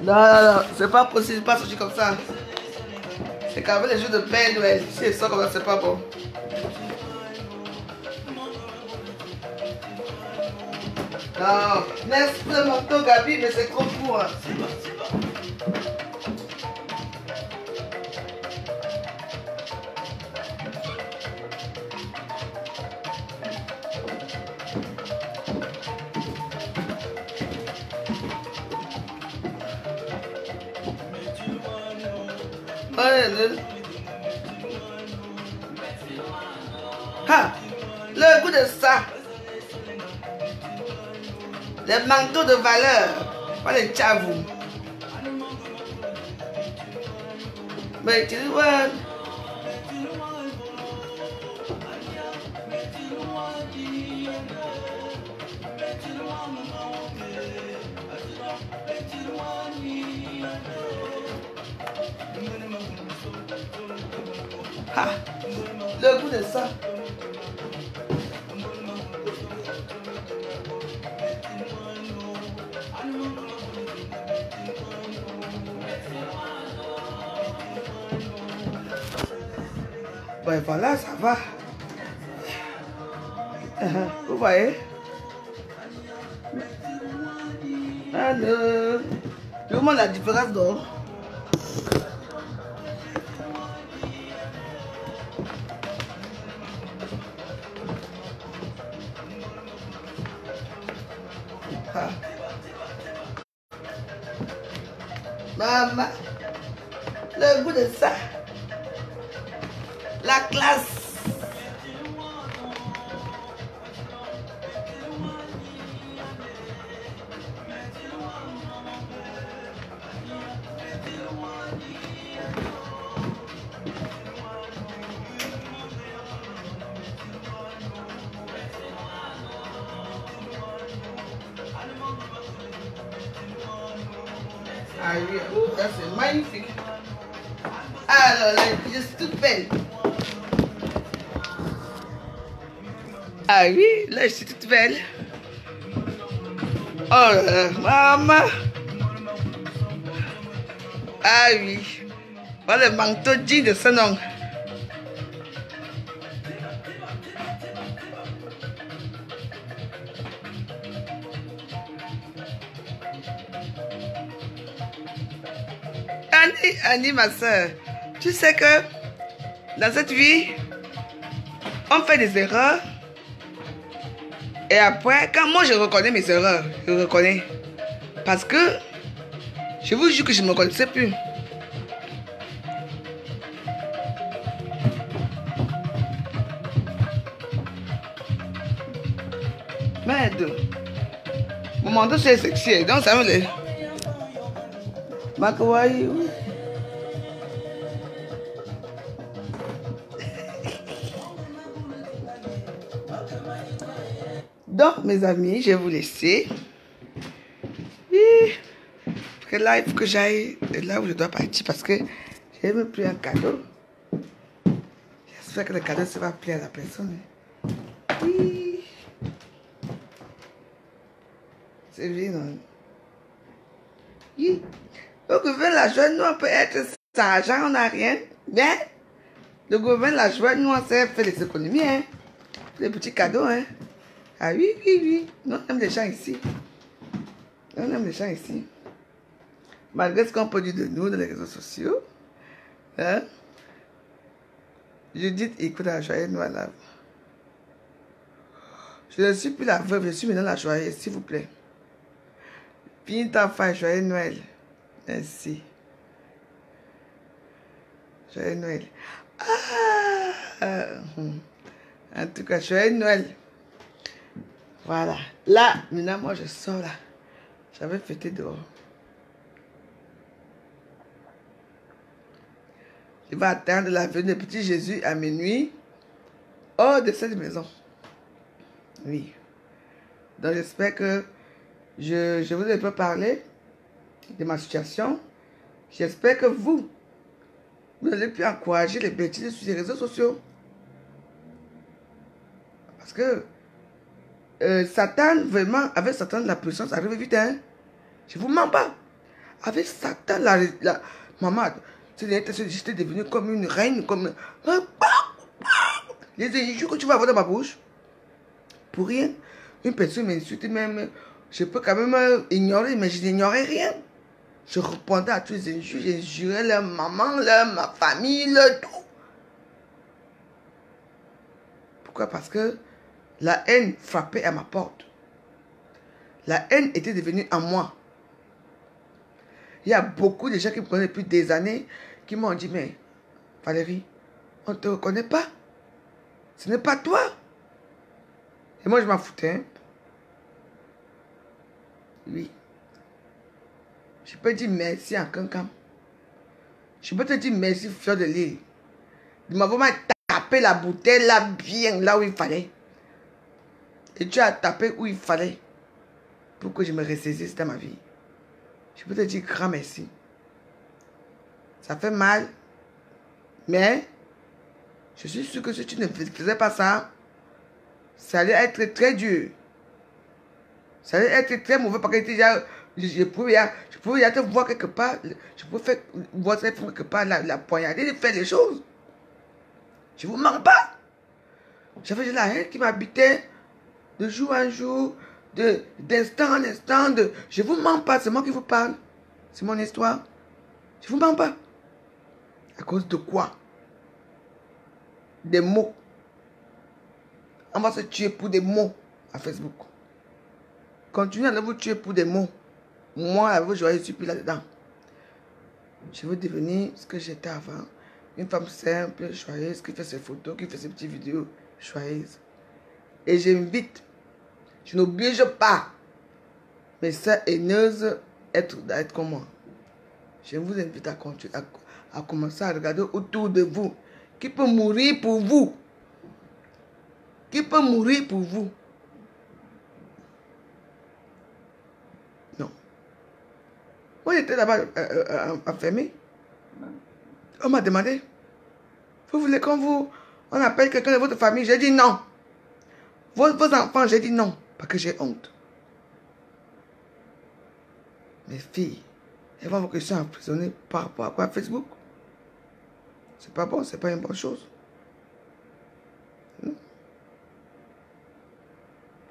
Non, c'est pas possible, pas sortir comme ça. C'est quand même les jours de Père Noël. Si elle sort comme ça, c'est pas bon. Non, laisse le manteau, Gabi, mais c'est trop court. Le goût de ça. Les manteaux de valeur. Pas les tchavous. Mais tu vois. Le goût de ça. Ben voilà, ça va. Vous voyez? Alors, je vous montre la différence d'or. Maman, le goût de ça, la classe. Ah oui, ça c'est magnifique. Alors là, je suis toute belle. Ah oui, là je suis toute belle. Oh là là, maman. Ah oui. Voilà le manteau jean de ce nom. Annie, ma soeur, tu sais que dans cette vie, on fait des erreurs. Et après, quand moi je reconnais mes erreurs, je reconnais. Parce que, je vous jure que je ne me connaissais plus. Merde. Mon manteau c'est sexy, donc ça me les... Makawaii. Donc, mes amis, je vais vous laisser. Parce que là, il faut que j'aille là où je dois partir parce que j'ai même pris un cadeau. J'espère que le cadeau ça va plaire à la personne. Oui. C'est bien, non? Oui. Le gouvernement, la joie, nous, on peut être sans argent, on n'a rien. Mais le gouvernement, la joie, nous, on sait faire des économies, hein. Des petits cadeaux, hein. Ah oui, oui, oui. Nous, on aime les gens ici. On aime les gens ici. Malgré ce qu'on peut dire de nous dans les réseaux sociaux. Hein? Judith, écoute la joyeuse Noël là. Je ne suis plus la veuve, je suis maintenant la joyeuse, s'il vous plaît. Puis ta femme, joyeux Noël. Merci. Joyeux Noël. En tout cas, joyeux Noël. Voilà. Là, maintenant, moi, je sors là. J'avais fêté dehors. Je vais attendre la venue de petit Jésus à minuit hors de cette maison. Oui. Donc, j'espère que je vous ai pas parlé de ma situation. J'espère que vous allez plus encourager les bêtises sur les réseaux sociaux. Parce que Satan, vraiment, avec Satan, la puissance arrive vite. Hein? Je ne vous mens pas. Avec Satan, maman, j'étais devenue comme une reine, comme... Les injures que tu vas avoir dans ma bouche, pour rien. Une personne m'insulte même, je peux quand même ignorer, mais je n'ignorais rien. Je répondais à tous les injures, j'injurais leur maman, ma famille, leur tout. Pourquoi? Parce que la haine frappait à ma porte. La haine était devenue en moi. Il y a beaucoup de gens qui me connaissent depuis des années qui m'ont dit, mais Valérie, on ne te reconnaît pas. Ce n'est pas toi. Et moi, je m'en foutais. Hein? Oui. Je peux dire merci à quelqu'un. Je peux te dire merci, Fleur de Lille. Tu m'as vraiment tapé la bouteille là, bien là où il fallait. Et tu as tapé où il fallait. Pour que je me ressaisisse dans ma vie. Je peux te dire grand merci. Ça fait mal. Mais, je suis sûr que si tu ne faisais pas ça, ça allait être très dur. Ça allait être très mauvais parce que déjà, je pouvais te voir quelque part. Je pouvais voir quelque part la poignarder de faire les choses. Je ne vous mens pas. J'avais de la haine qui m'habitait de jour en jour, d'instant en instant. Je ne vous mens pas, c'est moi qui vous parle. C'est mon histoire. Je ne vous mens pas. À cause de quoi? Des mots. On va se tuer pour des mots à Facebook. Continuez à vous tuer pour des mots. Moi, là, je ne suis plus là-dedans. Je veux devenir ce que j'étais avant. Une femme simple, joyeuse, qui fait ses photos, qui fait ses petites vidéos joyeuses. Et j'invite, je n'oblige pas mes sœurs haineuses d'être comme moi. Je vous invite à commencer à regarder autour de vous. Qui peut mourir pour vous? Qui peut mourir pour vous? Non. Moi, j'étais là-bas enfermé. On m'a demandé, vous voulez on appelle quelqu'un de votre famille? J'ai dit non. Vos enfants, j'ai dit non. Parce que j'ai honte. Mes filles, elles vont voir que je suis emprisonnée par rapport à quoi? Facebook? C'est pas bon, c'est pas une bonne chose.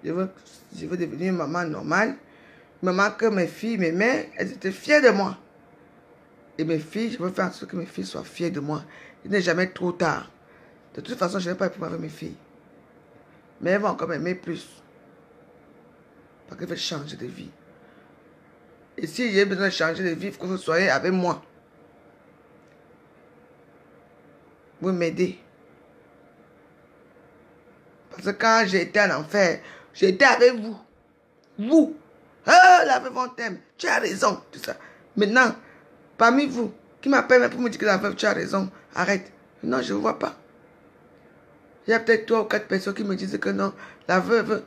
Je veux devenir une maman normale. Maman que mes filles, mes mères, elles étaient fières de moi. Et mes filles, je veux faire en sorte que mes filles soient fières de moi. Il n'est jamais trop tard. De toute façon, je ne vais pas être avec mes filles. Mais elles vont encore m'aimer plus. Parce qu'elles veulent changer de vie. Et si j'ai besoin de changer de vie, il faut que vous soyez avec moi. Vous m'aidez. Parce que quand j'étais en enfer, j'étais avec vous. Vous. Ah, la veuve, on t'aime. Tu as raison. Tout ça. Maintenant, parmi vous, qui m'appelle pour me dire que la veuve, tu as raison. Arrête. Non, je ne vois pas. Il y a peut-être 3 ou 4 personnes qui me disent que non, la veuve.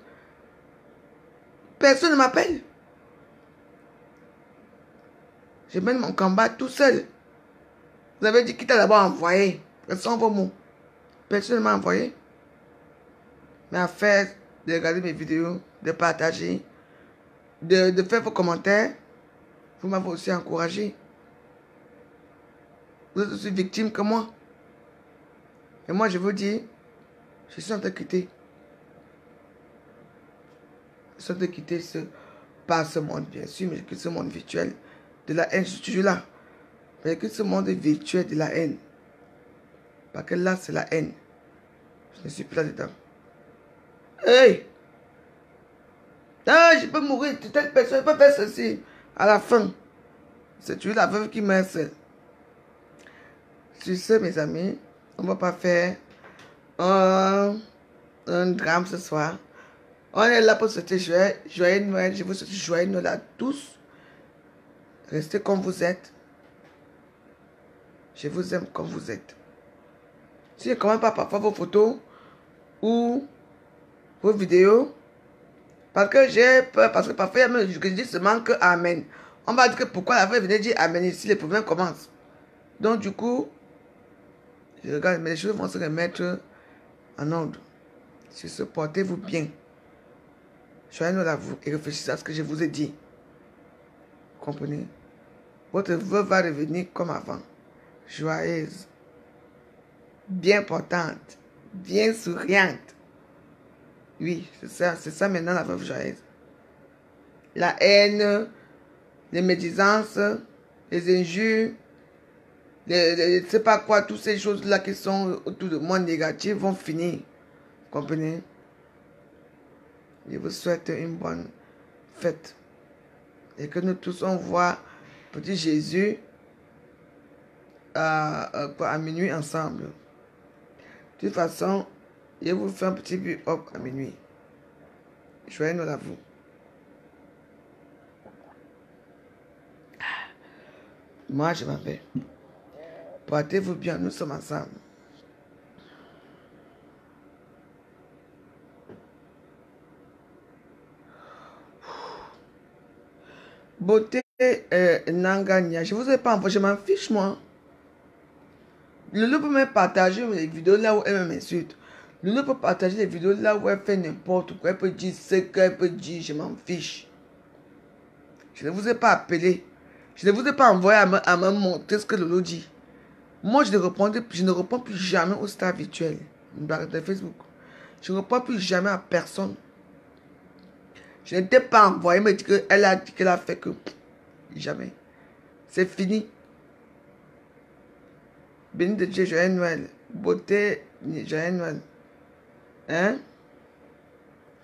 Personne ne m'appelle. Je mène mon combat tout seul. Vous avez dit qui t'a d'abord envoyé. Ce sont vos mots. Personne ne m'a envoyé. Mais à faire de regarder mes vidéos, de partager, de faire vos commentaires, vous m'avez aussi encouragé. Vous êtes aussi victime que moi. Et moi, je vous dis, je suis en train de quitter. Je suis en train de quitter pas ce monde, bien sûr, mais je quitte ce monde virtuel de la haine. Je suis toujours là. Mais je quitte ce monde virtuel de la haine. Parce que là, c'est la haine. Je ne suis plus là-dedans. Hey! Ah, je peux mourir, telle personne, je peux faire ceci. À la fin, c'est toujours la veuve qui meurt seule. Sur ce, mes amis, on ne va pas faire un drame ce soir. On est là pour souhaiter joyeux Noël. Je vous souhaite joyeux Noël à tous. Restez comme vous êtes. Je vous aime comme vous êtes. Si je ne commande pas parfois vos photos ou vos vidéos, parce que j'ai peur, parce que parfois je dis seulement que Amen. On va dire que pourquoi la veuve venait dire Amen ici, les problèmes commencent. Donc du coup, je regarde, mais les choses vont se remettre en ordre. Sur ce, portez-vous bien. Joyeux Noël à vous et réfléchissez à ce que je vous ai dit. Vous comprenez? Votre veuve va revenir comme avant. Joyeuse. Bien portante. Bien souriante. Oui, c'est ça maintenant la veuve joyeuse. La haine, les médisances, les injures, je ne sais pas quoi, toutes ces choses-là qui sont autour de moi négatives vont finir. Vous comprenez? Je vous souhaite une bonne fête. Et que nous tous on voit petit Jésus à minuit ensemble. De toute façon, je vous fais un petit but up à minuit. Joyeux Noël à vous. Moi, je m'en vais. Portez-vous bien, nous sommes ensemble. Beauté Nangania, je vous ai pas envoyé, je m'en fiche moi. Loulou peut me partager les vidéos là où elle m'insulte. Loulou peut partager les vidéos là où elle fait n'importe quoi. Elle peut dire ce qu'elle peut dire, je m'en fiche. Je ne vous ai pas appelé. Je ne vous ai pas envoyé à me montrer ce que Loulou dit. Moi, je ne réponds plus jamais aux stars virtuelles de Facebook. Je ne réponds plus jamais à personne. Je n'étais pas envoyé me dire qu'elle a dit qu'elle a fait que... Jamais. C'est fini. Béni de Dieu, joyeux Noël. Beauté, joyeux Noël. Hein?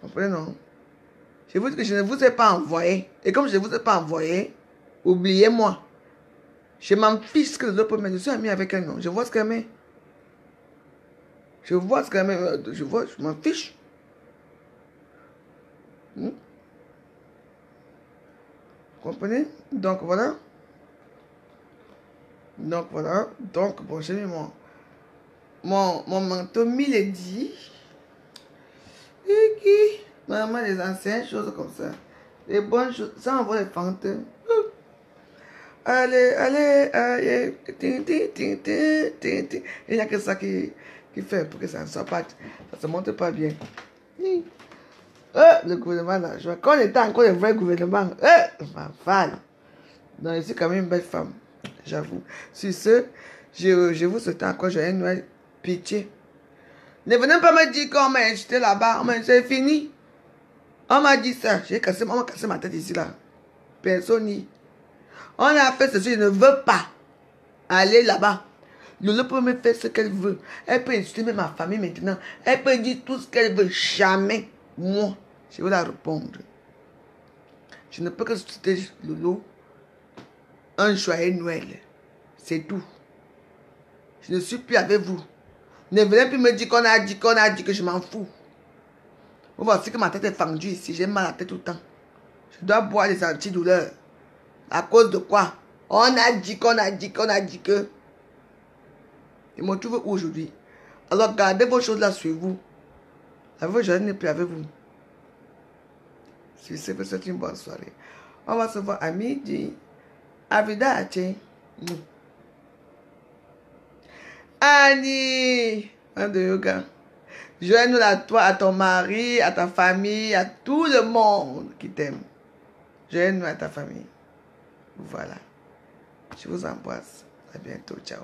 Vous comprenez, non? Je vous dis que je ne vous ai pas envoyé. Et comme je ne vous ai pas envoyé, oubliez-moi. Je m'en fiche ce que l'autre peut mettre. Je suis ami avec elle, non? Je vois ce qu'elle met. Je vois ce qu'elle met. Je m'en fiche. Vous comprenez? Donc voilà. Donc bon, j'ai mis mon manteau Milady. Maman, les anciennes choses comme ça. Les bonnes choses. Ça envoie les fantômes. Allez. Il n'y a que ça qui fait pour que ça ne soit pas. Ça ne se monte pas bien. Le gouvernement là. Quand on était encore le vrai gouvernement. Ma femme. Non, je suis quand même une belle femme. J'avoue. Sur ce, je vous souhaite encore joyeux Noël. Pitié. Ne venez pas me dire qu'on m'a acheté là-bas. C'est fini. On m'a dit ça. On m'a cassé ma tête ici là. Personne n'y. On a fait ceci. Je ne veux pas aller là-bas. Loulou peut me faire ce qu'elle veut. Elle peut insulter même ma famille maintenant. Elle peut dire tout ce qu'elle veut. Jamais. Moi, je vais la répondre. Je ne peux que insulter Loulou un joyeux Noël. C'est tout. Je ne suis plus avec vous. Ne venez plus me dire qu'on a dit, que je m'en fous. Vous voyez que ma tête est fendue ici. J'ai mal à la tête tout le temps. Je dois boire des antidouleurs. À cause de quoi? On a dit que. Il me trouve où aujourd'hui? Alors gardez vos choses là sur vous. Je n'ai plus avec vous. Si c'est que c'est une bonne soirée. On va se voir à midi. Arrivederci. Annie, un de yoga. Joins-nous à toi, à ton mari, à ta famille, à tout le monde qui t'aime. Joins-nous à ta famille. Voilà. Je vous embrasse. À bientôt. Ciao.